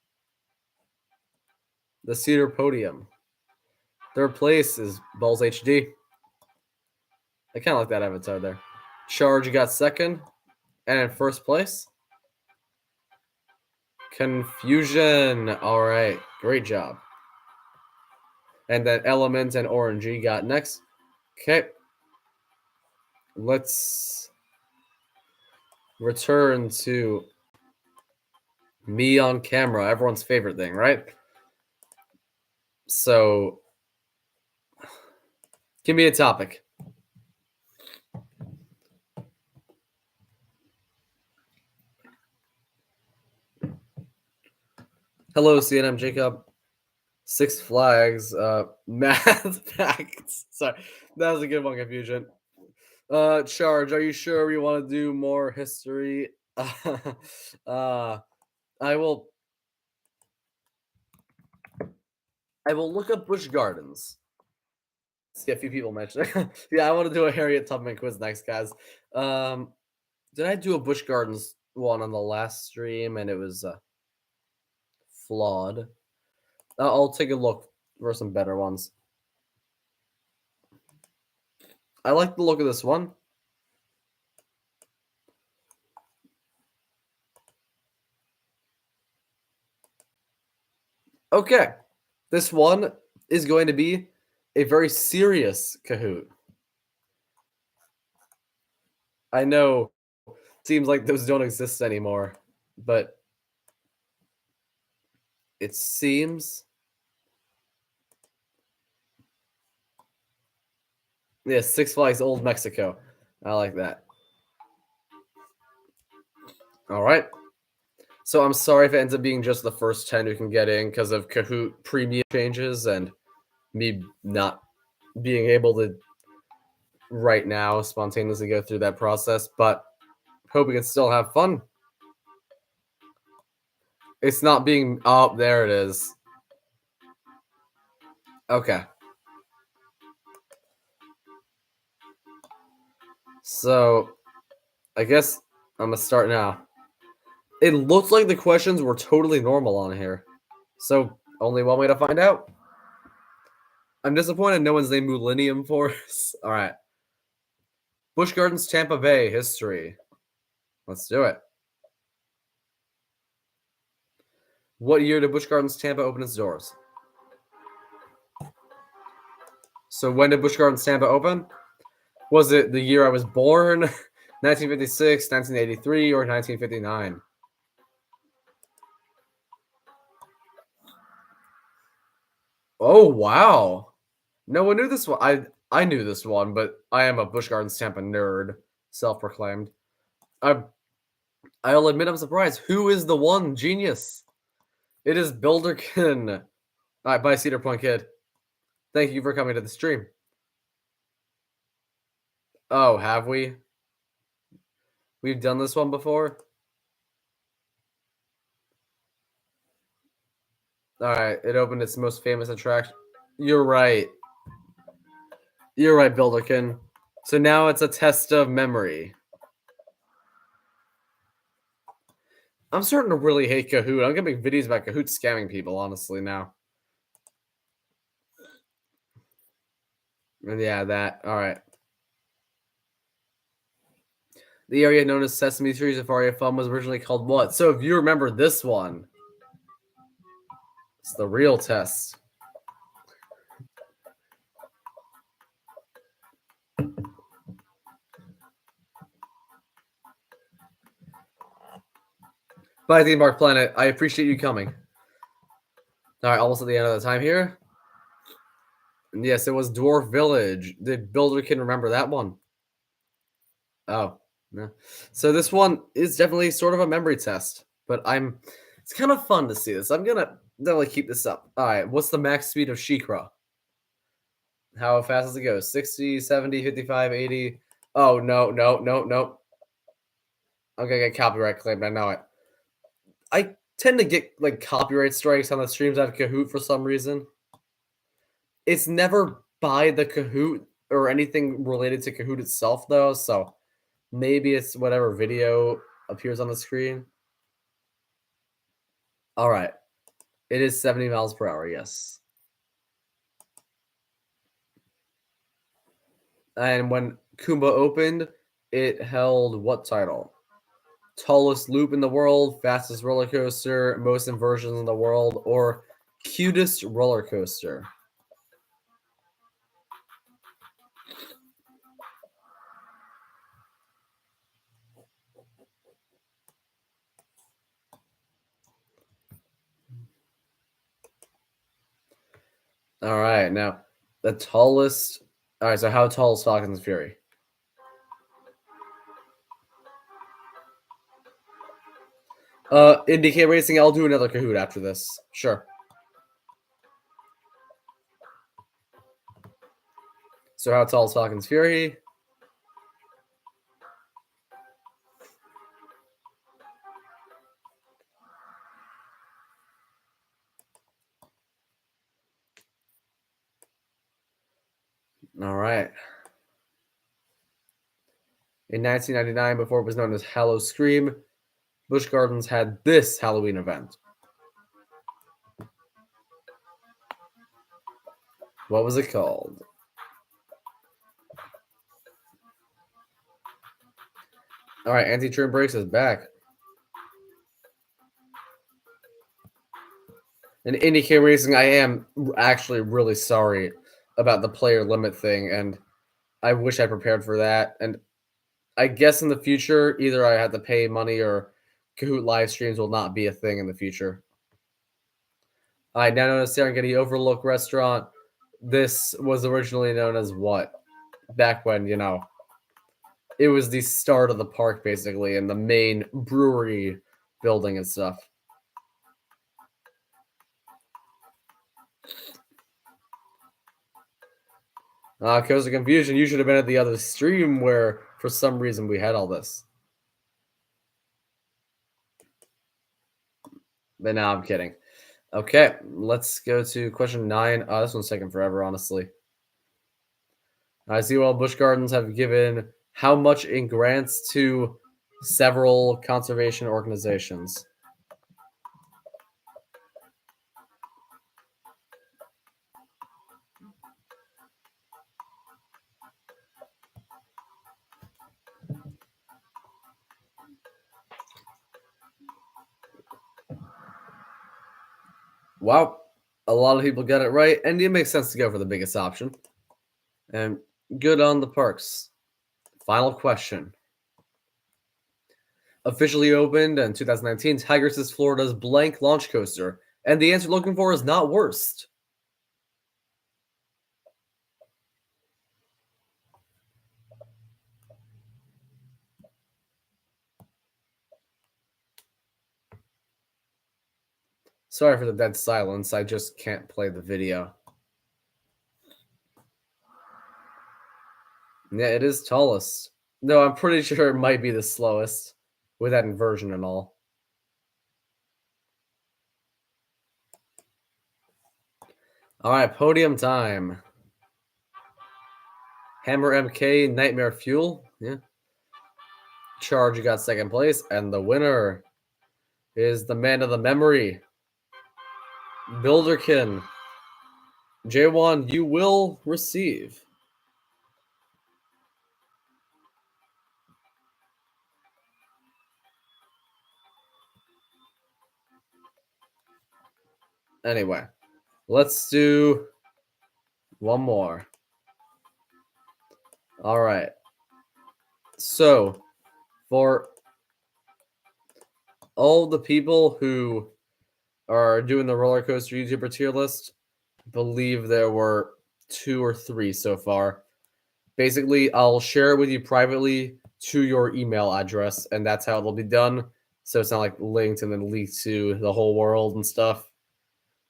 The Cedar Podium. Third place is Balls HD. I kind of like that avatar there. Charge got second. And in first place, Confusion. All right. Great job. And then Element and Orangey got next. Okay. Let's return to me on camera. Everyone's favorite thing, right? So, give me a topic. Hello, CNM Jacob. Six Flags, math facts. Sorry, that was a good one, Confusion. Charge, are you sure we want to do more history? I will. I will look up Busch Gardens. See a few people mention it. Yeah, I want to do a Harriet Tubman quiz next, guys. Did I do a Busch Gardens one on the last stream and it was flawed? I'll take a look for some better ones. I like the look of this one. Okay. This one is going to be a very serious Kahoot. I know seems like those don't exist anymore, but it seems. Yeah, Six Flags Old Mexico. I like that. All right. So I'm sorry if it ends up being just the first 10 who can get in because of Kahoot premium changes and me not being able to right now spontaneously go through that process, but hope we can still have fun. It's not being oh, there it is. Okay. So I guess I'm gonna start now. It looks like the questions were totally normal on here. So only one way to find out. I'm disappointed no one's named Millennium Force. All right. Busch Gardens, Tampa Bay history. Let's do it. What year did Busch Gardens Tampa open its doors? So when did Busch Gardens Tampa open? Was it the year I was born? 1956, 1983, or 1959? Oh wow. No one knew this one. I knew this one, but I am a Busch Gardens Tampa nerd, self-proclaimed. I I'll admit I'm surprised. Who is the one genius? It is Builderkin. All right, bye, Cedar Point Kid. Thank you for coming to the stream. Oh, have we? We've done this one before? Alright, it opened its most famous attraction. You're right. You're right, Builderkin. So now it's a test of memory. I'm starting to really hate Kahoot. I'm gonna make videos about Kahoot scamming people, honestly, now. And yeah, that. Alright. The area known as Sesame Street Safari Fun was originally called what? So if you remember this one, it's the real test. Bye, Theme Park Planet. I appreciate you coming. All right, almost at the end of the time here. And yes, it was Dwarf Village. Did Builderkin remember that one? Oh, no. So this one is definitely sort of a memory test, but it's kind of fun to see this. I'm gonna definitely keep this up. All right, what's the max speed of Shikra? How fast does it go? 60, 70, 55, 80? Oh, no, no, no, no. I'm gonna get copyright claimed. I know it. I tend to get like copyright strikes on the streams I have Kahoot for some reason. It's never by the Kahoot or anything related to Kahoot itself, though. So maybe it's whatever video appears on the screen. All right. It is 70 miles per hour, yes. And when Kumba opened, it held what title? Tallest loop in the world, fastest roller coaster, most inversions in the world, or cutest roller coaster? All right. Now, the tallest. All right. So, how tall is Falcon's Fury? Indicate Racing. I'll do another Kahoot after this. Sure. So, how tall is Falcon's Fury? All right. In 1999, before it was known as Hallow Scream, Busch Gardens had this Halloween event. What was it called? All right, Anti-Turn Brakes is back. In IndyCar Racing, I am actually really sorry about the player limit thing, and I wish I prepared for that. And I guess in the future, either I have to pay money or Kahoot live streams will not be a thing in the future. All right, now known as Serengeti Overlook Restaurant. This was originally known as what? Back when, it was the start of the park, basically, and the main brewery building and stuff. Cause of confusion, you should have been at the other stream where, for some reason, we had all this. But now I'm kidding. Okay, let's go to question 9. This one's taking forever, honestly. I see well Busch Gardens have given how much in grants to several conservation organizations? Wow, a lot of people got it right, and it makes sense to go for the biggest option. And good on the parks. Final question. Officially opened in 2019, Tigers is Florida's blank launch coaster. And the answer looking for is not worst. Sorry for the dead silence. I just can't play the video. Yeah, it is tallest. No, I'm pretty sure it might be the slowest with that inversion and all. All right, podium time. Hammer MK, Nightmare Fuel. Yeah. Charge, you got second place. And the winner is the man of the memory, Builderkin. J1, you will receive. Anyway, let's do one more. All right. So, for all the people who are doing the roller coaster YouTuber tier list, I believe there were 2 or 3 so far. Basically, I'll share it with you privately to your email address, and that's how it'll be done. So it's not like linked and then leaked to the whole world and stuff,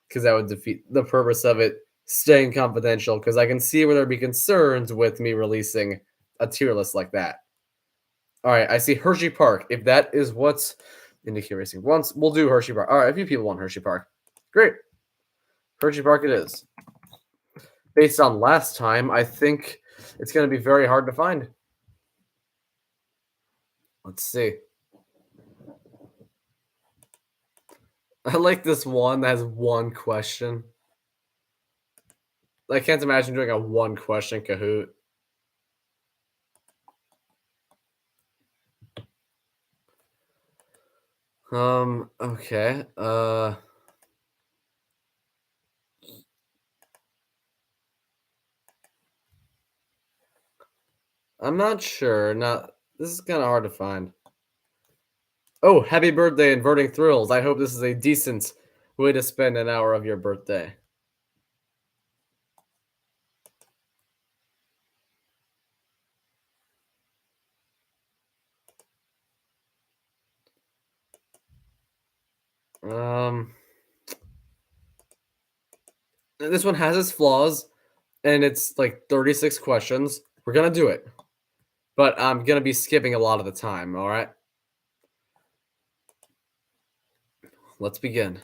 because that would defeat the purpose of it staying confidential. Because I can see where there'd be concerns with me releasing a tier list like that. All right, I see Hershey Park. If that is what's Indicate Racing wants, we'll do Hershey Park. All right, a few people want Hershey Park. Great. Hershey Park it is. Based on last time, I think it's going to be very hard to find. Let's see. I like this one that has one question. I can't imagine doing a one question Kahoot. Okay. I'm not sure. This is kind of hard to find. Oh, happy birthday, Inverting Thrills. I hope this is a decent way to spend an hour of your birthday. This one has its flaws, and it's like 36 questions. We're gonna do it, but I'm gonna be skipping a lot of the time. All right, let's begin.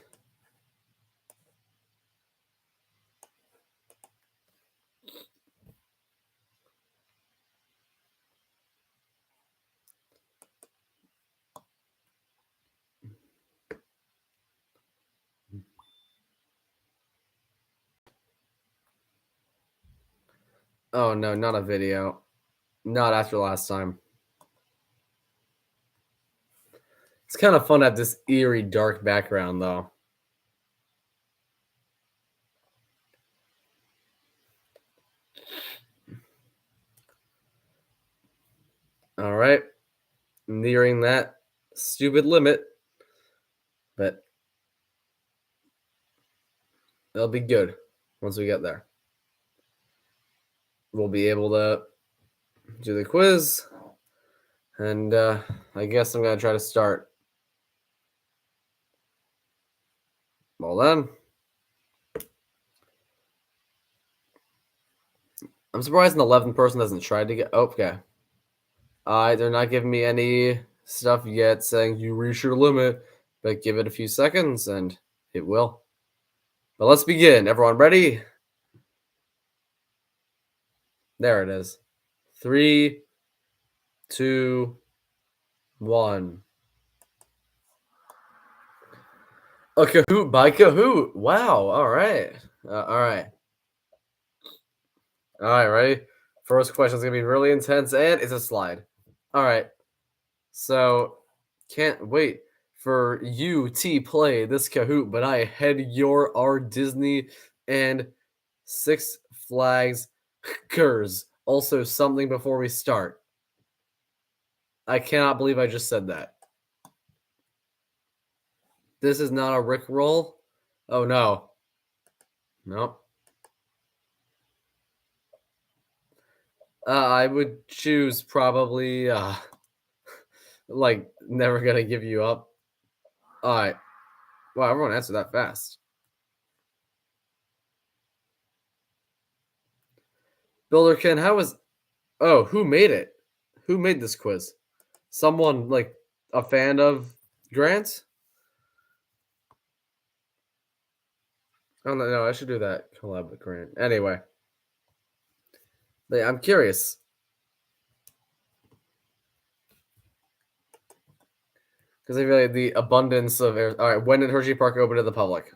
Oh no, not a video. Not after last time. It's kind of fun to have this eerie, dark background, though. All right, nearing that stupid limit, but it'll be good once we get there. We'll be able to do the quiz, and I guess I'm gonna try to start. Well then, I'm surprised an 11th person hasn't tried to get. Oh, okay, they're not giving me any stuff yet, saying you reach your limit, but give it a few seconds and it will. But let's begin. Everyone ready? There it is. 3, 2, 1. A Kahoot by Kahoot. Wow. All right. All right. All right. Ready? First question is going to be really intense, and it's a slide. All right. So, can't wait for you to play this Kahoot, but I head your our Disney and Six Flags Kurs. Also, something before we start. I cannot believe I just said that. This is not a Rickroll. Oh no. Nope. I would choose probably like never gonna give you up. Alright. Wow, everyone answered that fast. Builderkin, how was oh, who made it? Who made this quiz? Someone like a fan of Grant? Oh no, I should do that collab with Grant. Anyway. I'm curious. Because I feel like the abundance of air. All right, when did Hershey Park open to the public?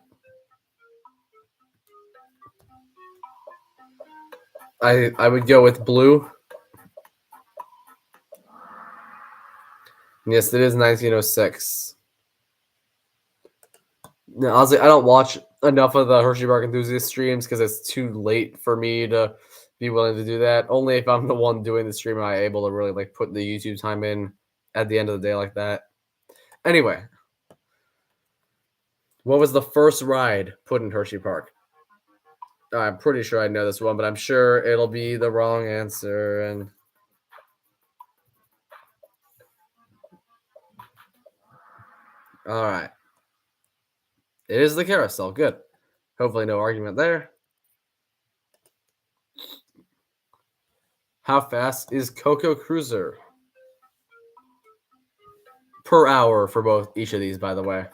I would go with blue. Yes, it is 1906. No, honestly, I don't watch enough of the Hershey Park enthusiast streams because it's too late for me to be willing to do that. Only if I'm the one doing the stream am I able to really like put the YouTube time in at the end of the day like that. Anyway, what was the first ride put in Hershey Park? I'm pretty sure I know this one, but I'm sure it'll be the wrong answer. And all right, it is the carousel. Good. Hopefully, no argument there. How fast is Coco Cruiser? Per hour for both each of these, by the way.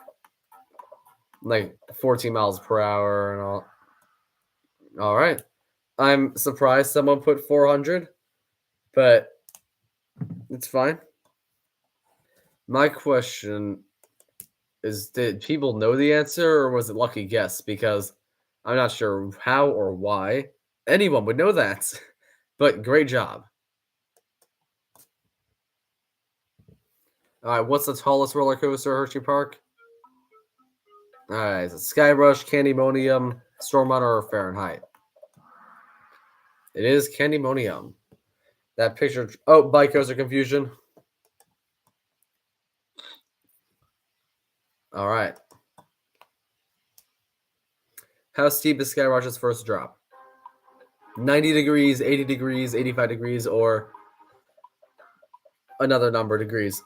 Like 14 miles per hour and all. All right. I'm surprised someone put 400, but it's fine. My question is, did people know the answer or was it lucky guess? Because I'm not sure how or why anyone would know that. But great job. All right, what's the tallest roller coaster at Hershey Park? All right, is it Skyrush, Candymonium, Storm Runner, or Fahrenheit? It is Candymonium. That picture. Oh, bike coaster confusion. All right. How steep is Skyrush's first drop? 90 degrees, 80 degrees, 85 degrees, or another number of degrees?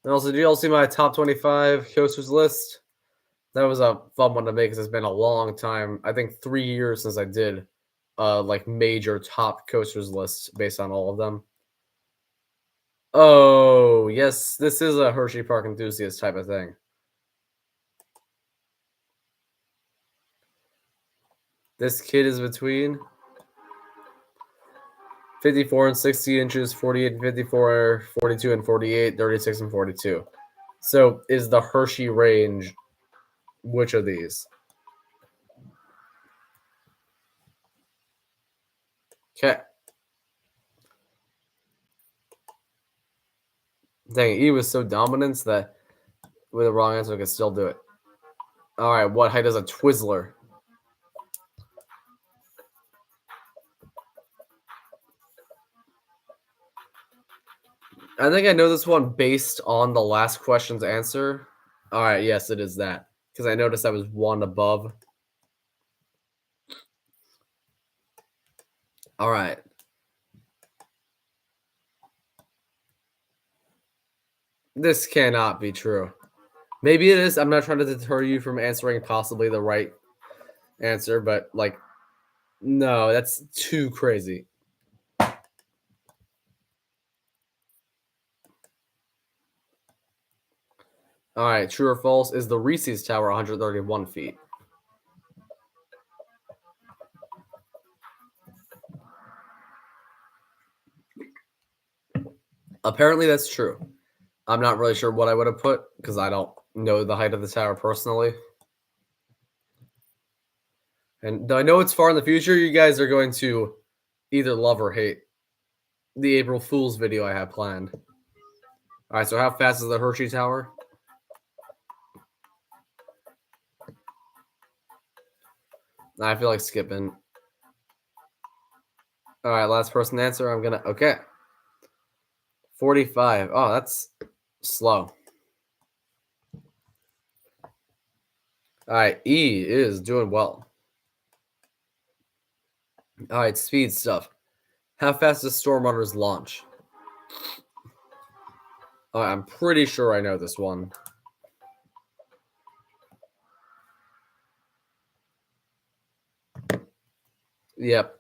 And also, did you all see my top 25 coasters list? That was a fun one to make because it's been a long time. I think 3 years since I did like major top coasters list based on all of them. Oh, yes, this is a Hershey Park enthusiast type of thing. This kid is between 54 and 60 inches, 48 and 54, 42 and 48, 36 and 42. So is the Hershey range which of these? Okay. Dang, E was so dominant that with the wrong answer, I could still do it. All right, what height is a Twizzler? I think I know this one based on the last question's answer. All right, yes, it is that. Because I noticed I was one above. All right. This cannot be true. Maybe it is. I'm not trying to deter you from answering possibly the right answer, but like, no, that's too crazy. All right, true or false? Is the Reese's Tower 131 feet? Apparently, that's true. I'm not really sure what I would have put because I don't know the height of the tower personally. And I know it's far in the future. You guys are going to either love or hate the April Fool's video I have planned. All right, so how fast is the Hershey Tower? I feel like skipping. All right, last person to answer. I'm gonna. Okay, 45. Oh, that's slow. All right, E is doing well. All right, speed stuff. How fast does Storm Runners launch? All right, I'm pretty sure I know this one. Yep.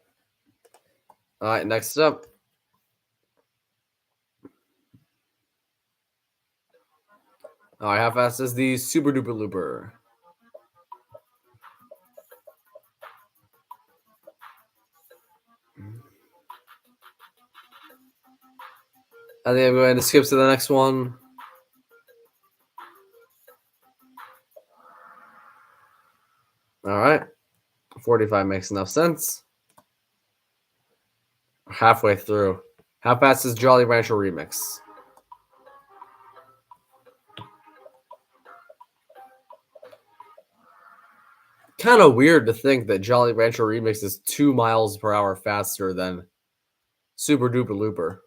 All right, next up. All right, how fast is the Super Duper Looper? I think I'm going to skip to the next one. All right, 45 makes enough sense. Halfway through. How fast is Jolly Rancher Remix? Kind of weird to think that Jolly Rancher Remix is 2 miles per hour faster than Super Duper Looper.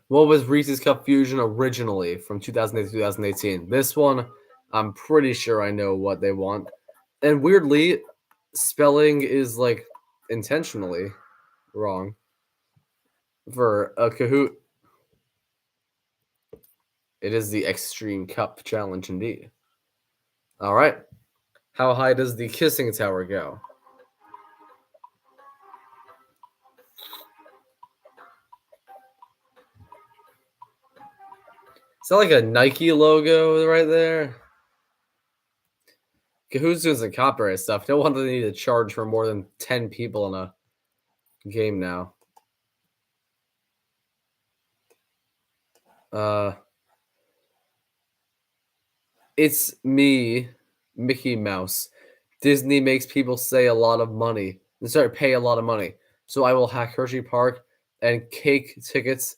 What was Reese's Cup Fusion originally from 2008 to 2018? This one, I'm pretty sure I know what they want. And weirdly, spelling is like intentionally wrong for a Kahoot. It is the Extreme Cup Challenge indeed. All right. How high does the Kissing Tower go? Is that like a Nike logo right there? Kahoot's doing some copyright stuff. No wonder they need to charge for more than 10 people in a game now. Uh, it's me, Mickey Mouse. Disney makes people say a lot of money. Pay a lot of money. So I will hack Hershey Park and cake tickets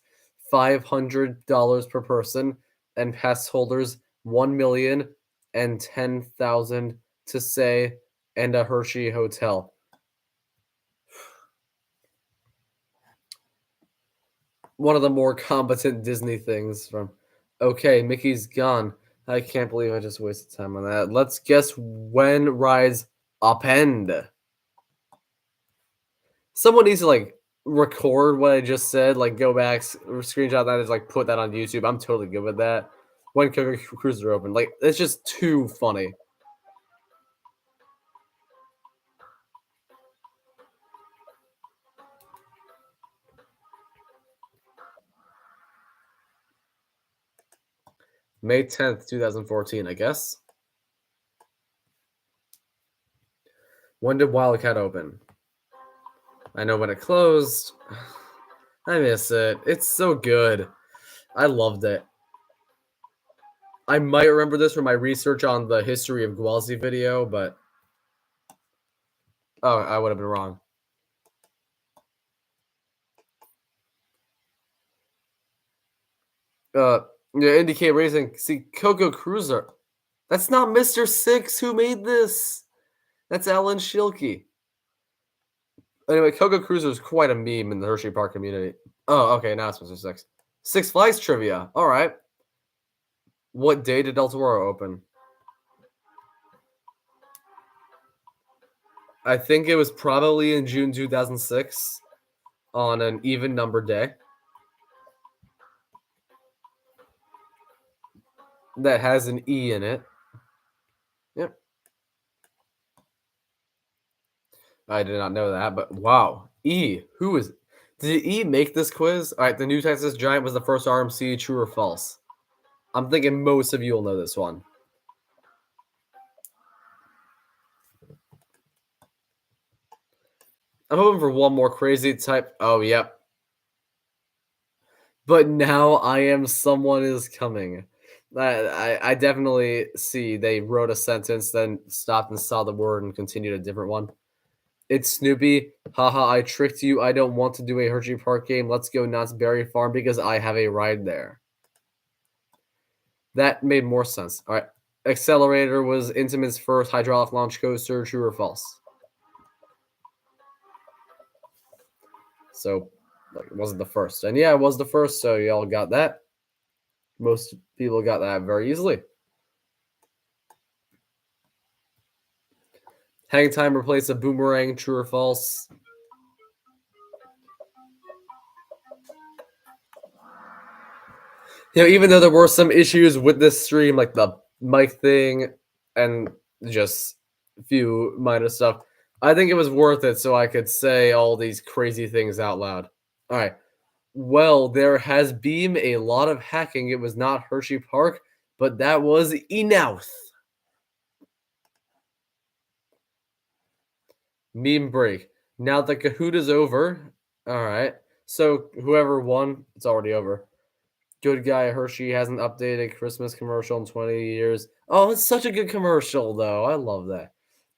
$500 per person and pass holders 1,010,000 to say and a Hershey hotel. One of the more competent Disney things from okay, Mickey's gone. I can't believe I just wasted time on that. Let's guess when rides upend. Someone needs to like record what I just said, like go back, screenshot that, and like put that on YouTube. I'm totally good with that. When Coco Cruiser opened, like it's just too funny. May 10th, 2014, I guess. When did Wildcat open? I know when it closed. I miss it. It's so good. I loved it. I might remember this from my research on the history of Gwazi video, but oh, I would have been wrong. Yeah, indicate racing. See, Coco Cruiser. That's not Mr. Six who made this. That's Alan Shilkey. Anyway, Coco Cruiser is quite a meme in the Hershey Park community. Oh, okay, now it's Mr. Six. Six Flags trivia. All right. What day did El Toro open? I think it was probably in June 2006 on an even number day. That has an E in it. Yep. I did not know that, but wow. E. Who is. Did E make this quiz? All right, the New Texas Giant was the first RMC, true or false? I'm thinking most of you will know this one. I'm hoping for one more crazy type. Oh, yep. But now I am someone is coming. I definitely see they wrote a sentence, then stopped and saw the word and continued a different one. It's Snoopy. Haha, I tricked you. I don't want to do a Hershey Park game. Let's go Knott's Berry Farm because I have a ride there. That made more sense. All right. Accelerator was Intimate's first hydraulic launch coaster. True or false? So, like, it wasn't the first. And yeah, it was the first. So, y'all got that. Most people got that very easily. Hang time replaced a boomerang. True or false? Even though there were some issues with this stream, like the mic thing and just a few minor stuff, I think it was worth it so I could say all these crazy things out loud. All right. Well, there has been a lot of hacking. It was not Hershey Park, but that was enough. Meme break. Now the Kahoot is over. All right. So whoever won, it's already over. Good guy Hershey hasn't updated Christmas commercial in 20 years. Oh, it's such a good commercial, though. I love that.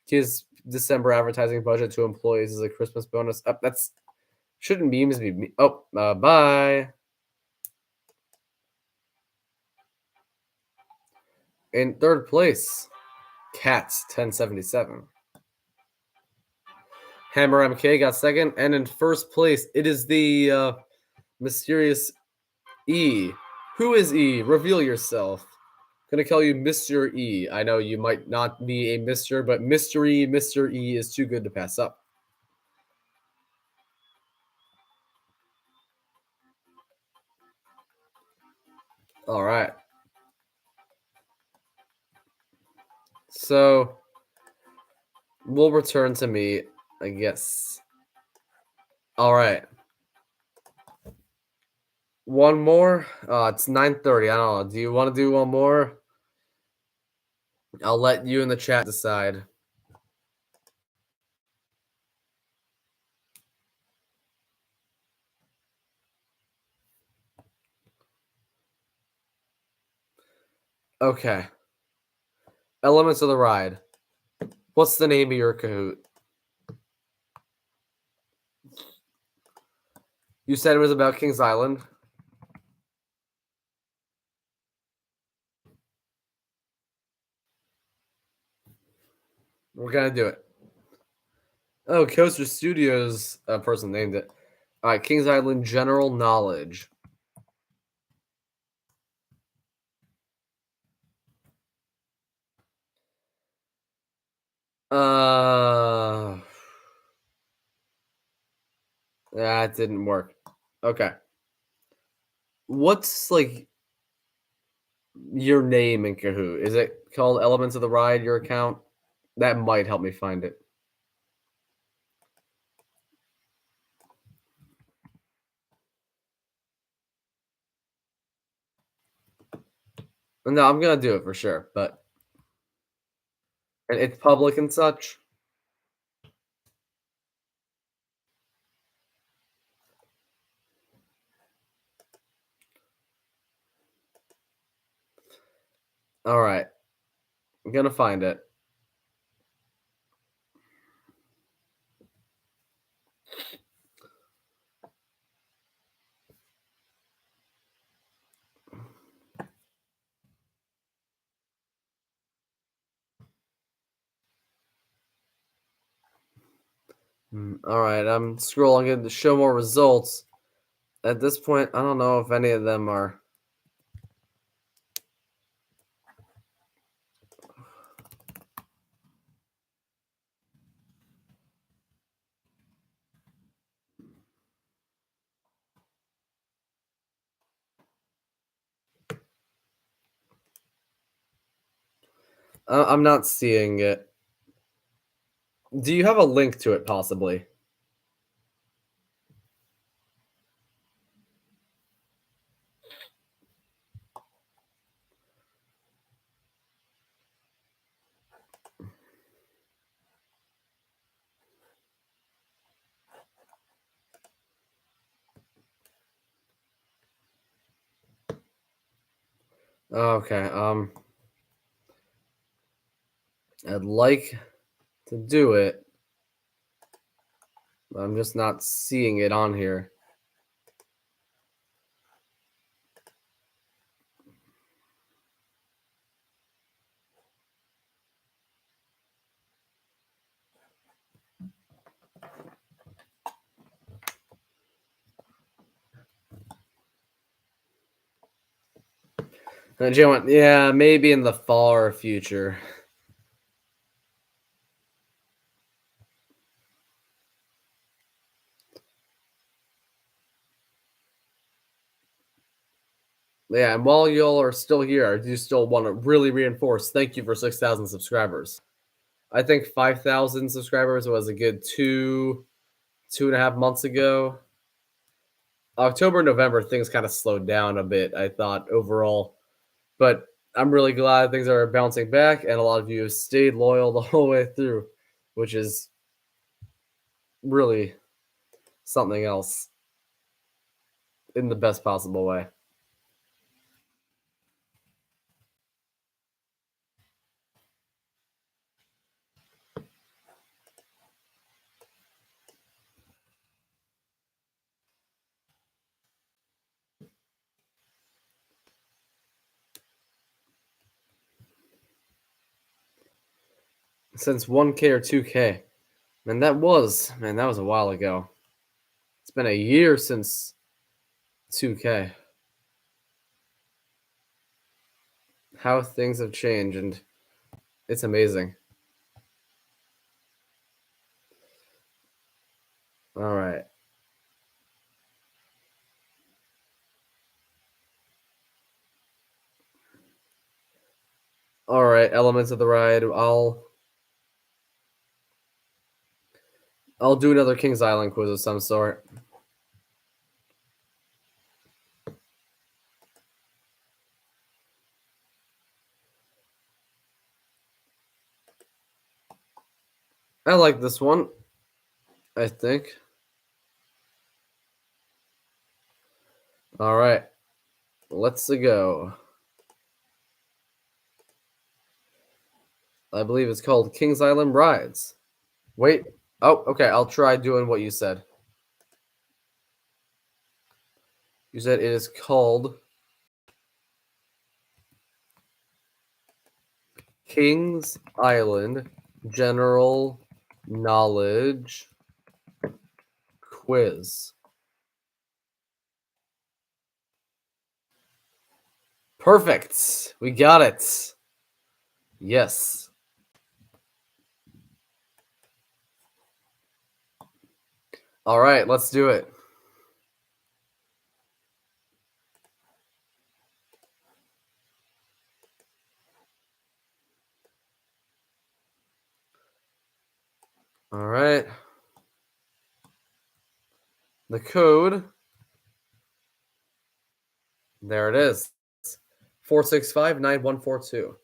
His December advertising budget to employees is a Christmas bonus. That's shouldn't memes be? Oh, bye. In third place, Cats 1077. Hammer MK got second, and in first place, it is the mysterious E. Who is E? Reveal yourself. Gonna call you Mr. E. I know you might not be a Mr., but mystery Mr. E is too good to pass up. All right. So we'll return to me, I guess. All right. One more. It's 9:30. I don't know. Do you want to do one more? I'll let you in the chat decide. Okay. Elements of the ride. What's the name of your Kahoot? You said it was about Kings Island. We're gonna do it. Oh, Coaster Studios person named it. All right, Kings Island general knowledge. That didn't work. Okay. What's like your name in Kahoot? Is it called Elements of the Ride, your account? That might help me find it. No, I'm gonna do it for sure, but it's public and such. All right. I'm gonna find it. All right, I'm scrolling in to show more results. At this point, I don't know if any of them are. I'm not seeing it. Do you have a link to it, possibly? Okay. I'd like to do it. I'm just not seeing it on here. Jay went, yeah, maybe in the far future. Yeah, and while y'all are still here, I do still want to really reinforce thank you for 6,000 subscribers. I think 5,000 subscribers was a good 2.5 months ago. October, November, things kind of slowed down a bit, I thought, overall. But I'm really glad things are bouncing back, and a lot of you have stayed loyal the whole way through, which is really something else in the best possible way. Since 1K or 2K. Man, that was a while ago. It's been a year since 2K. How things have changed, and it's amazing. All right. All right, elements of the ride. I'll do another Kings Island quiz of some sort. I like this one, I think. All right. Let's go. I believe it's called Kings Island Rides. Wait. Oh, okay. I'll try doing what you said. You said it is called Kings Island General Knowledge Quiz. Perfect. We got it. Yes. All right, let's do it. All right. The code. There it is. 4659142.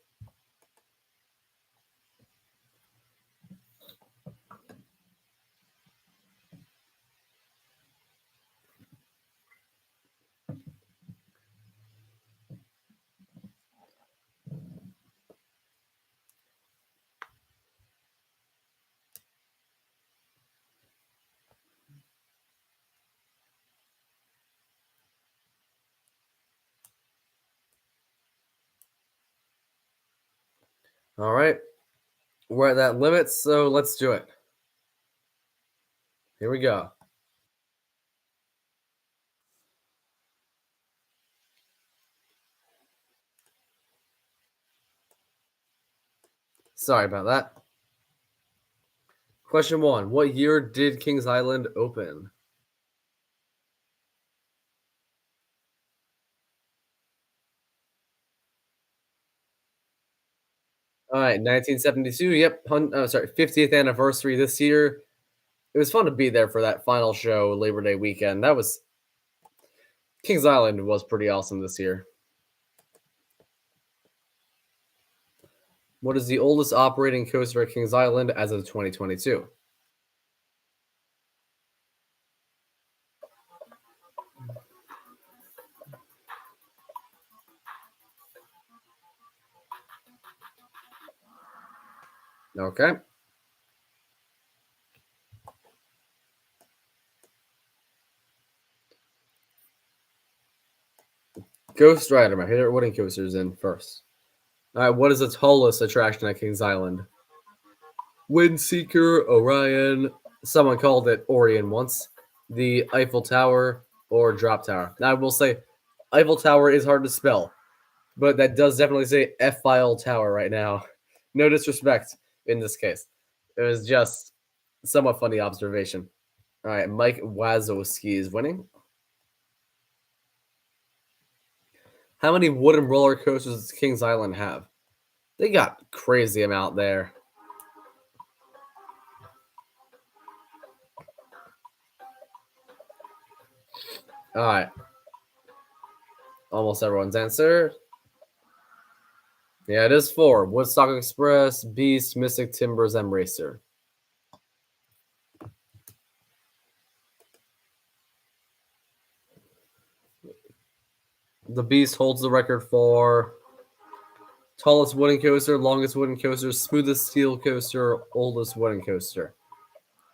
All right. We're at that limit, so let's do it. Here we go. Sorry about that. Question 1. What year did Kings Island open? All right, 1972. Yep. 50th anniversary this year. It was fun to be there for that final show Labor Day weekend. Kings Island was pretty awesome this year. What is the oldest operating coaster at Kings Island as of 2022? Okay. Ghost Rider, my favorite wooden coaster's in first. All right, what is the tallest attraction at Kings Island? Windseeker, Orion. Someone called it Orion once. The Eiffel Tower or Drop Tower. Now I will say, Eiffel Tower is hard to spell, but that does definitely say F-File Tower right now. No disrespect in this case. It was just somewhat funny observation. All right, Mike Wazowski is winning. How many wooden roller coasters does Kings Island have? They got crazy amount there. All right. Almost everyone's answer. Yeah, it is 4. Woodstock Express, Beast, Mystic Timbers, M Racer. The Beast holds the record for tallest wooden coaster, longest wooden coaster, smoothest steel coaster, oldest wooden coaster.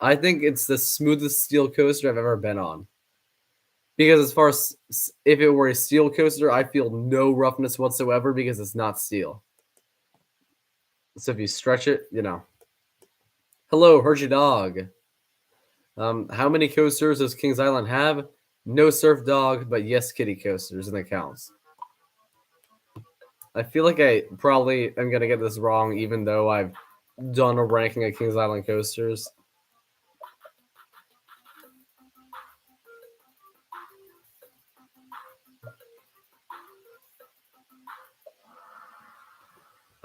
I think it's the smoothest steel coaster I've ever been on. Because as far as if it were a steel coaster, I feel no roughness whatsoever because it's not steel. So if you stretch it, you know. Hello, heard your dog. How many coasters does Kings Island have? No surf dog, but yes kitty coasters, and it counts. I feel like I probably am gonna get this wrong, even though I've done a ranking of Kings Island coasters.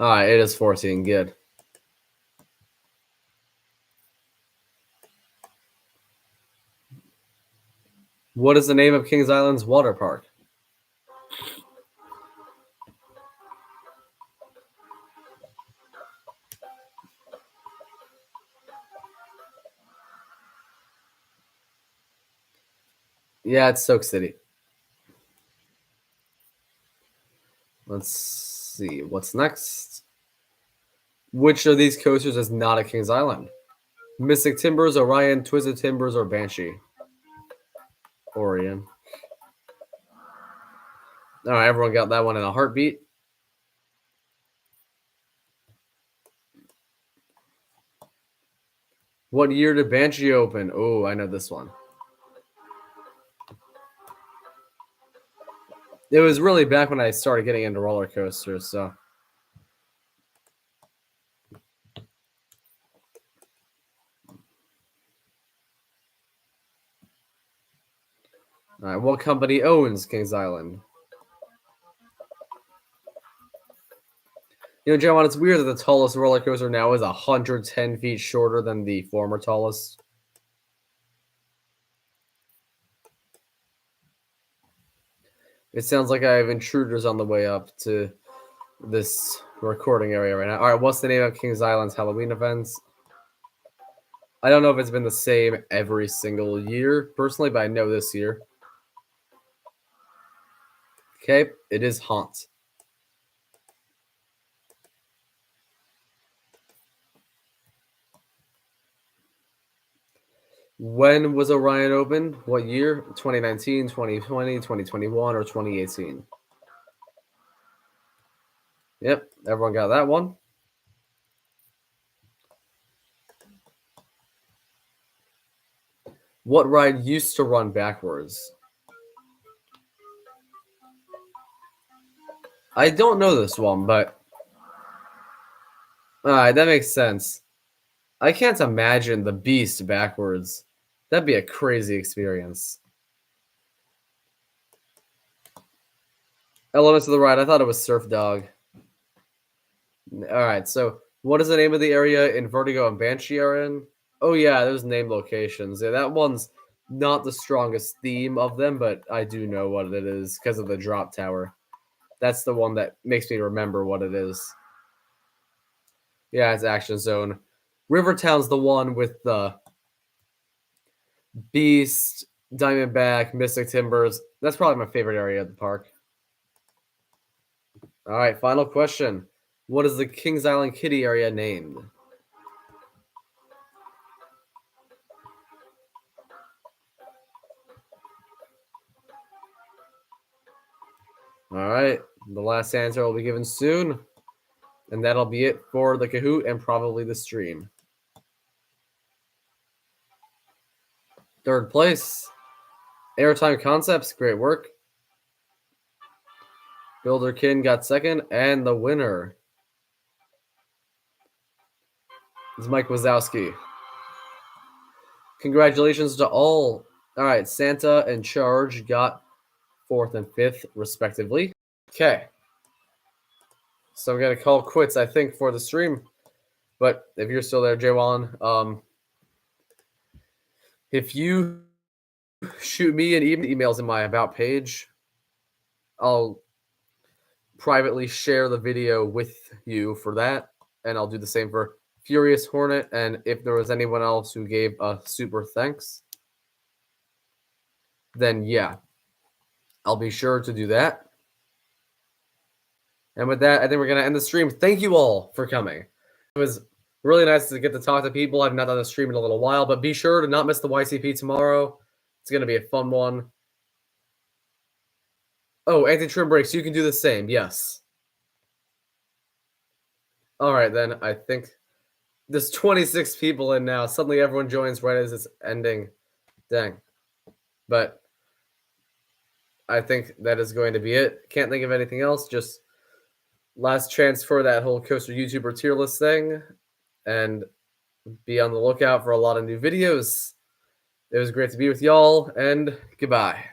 Alright, it is 14. Good. What is the name of Kings Island's water park? Yeah, it's Soak City. Let's see. What's next? Which of these coasters is not at Kings Island? Mystic Timbers, Orion, Twisted Timbers, or Banshee? Orion. Alright, everyone got that one in a heartbeat. What year did Banshee open? Oh, I know this one. It was really back when I started getting into roller coasters, so. All right, what company owns Kings Island? You know, John, it's weird that the tallest roller coaster now is 110 feet shorter than the former tallest. It sounds like I have intruders on the way up to this recording area right now. All right, what's the name of Kings Island's Halloween events? I don't know if it's been the same every single year, personally, but I know this year. Okay, it is Haunt. When was Orion open? What year? 2019, 2020, 2021, or 2018? Yep, everyone got that one. What ride used to run backwards? I don't know this one, but that makes sense. I can't imagine the Beast backwards. That'd be a crazy experience. Elements of the ride. I thought it was Surf Dog. All right. So, what is the name of the area in Vertigo and Banshee are in? Oh yeah, there's name locations. Yeah, that one's not the strongest theme of them, but I do know what it is because of the drop tower. That's the one that makes me remember what it is. Yeah, it's Action Zone. Rivertown's the one with the Beast, Diamondback, Mystic Timbers. That's probably my favorite area of the park. All right, final question. What is the Kings Island Kitty area named? All right. The last answer will be given soon. And that'll be it for the Kahoot and probably the stream. Third place, Airtime Concepts. Great work. Builderkin got second. And the winner is Mike Wazowski. Congratulations to all. All right. Santa and Charge got fourth and fifth, respectively. Okay. So I'm going to call quits, I think, for the stream. But if you're still there, Jaywallen, if you shoot me an emails in my about page, I'll privately share the video with you for that, and I'll do the same for Furious Hornet. And if there was anyone else who gave a super thanks, then yeah, I'll be sure to do that. And with that, I think we're gonna end the stream. Thank you all for coming. It was really nice to get to talk to people. I've not done a stream in a little while, but be sure to not miss the YCP tomorrow. It's gonna be a fun one. Oh, anti-trim brakes, you can do the same. Yes. All right, then. I think there's 26 people in now. Suddenly everyone joins right as it's ending. Dang. But I think that is going to be it. Can't think of anything else. Just last chance for that whole Coaster YouTuber tier list thing. And be on the lookout for a lot of new videos. It was great to be with y'all, and goodbye.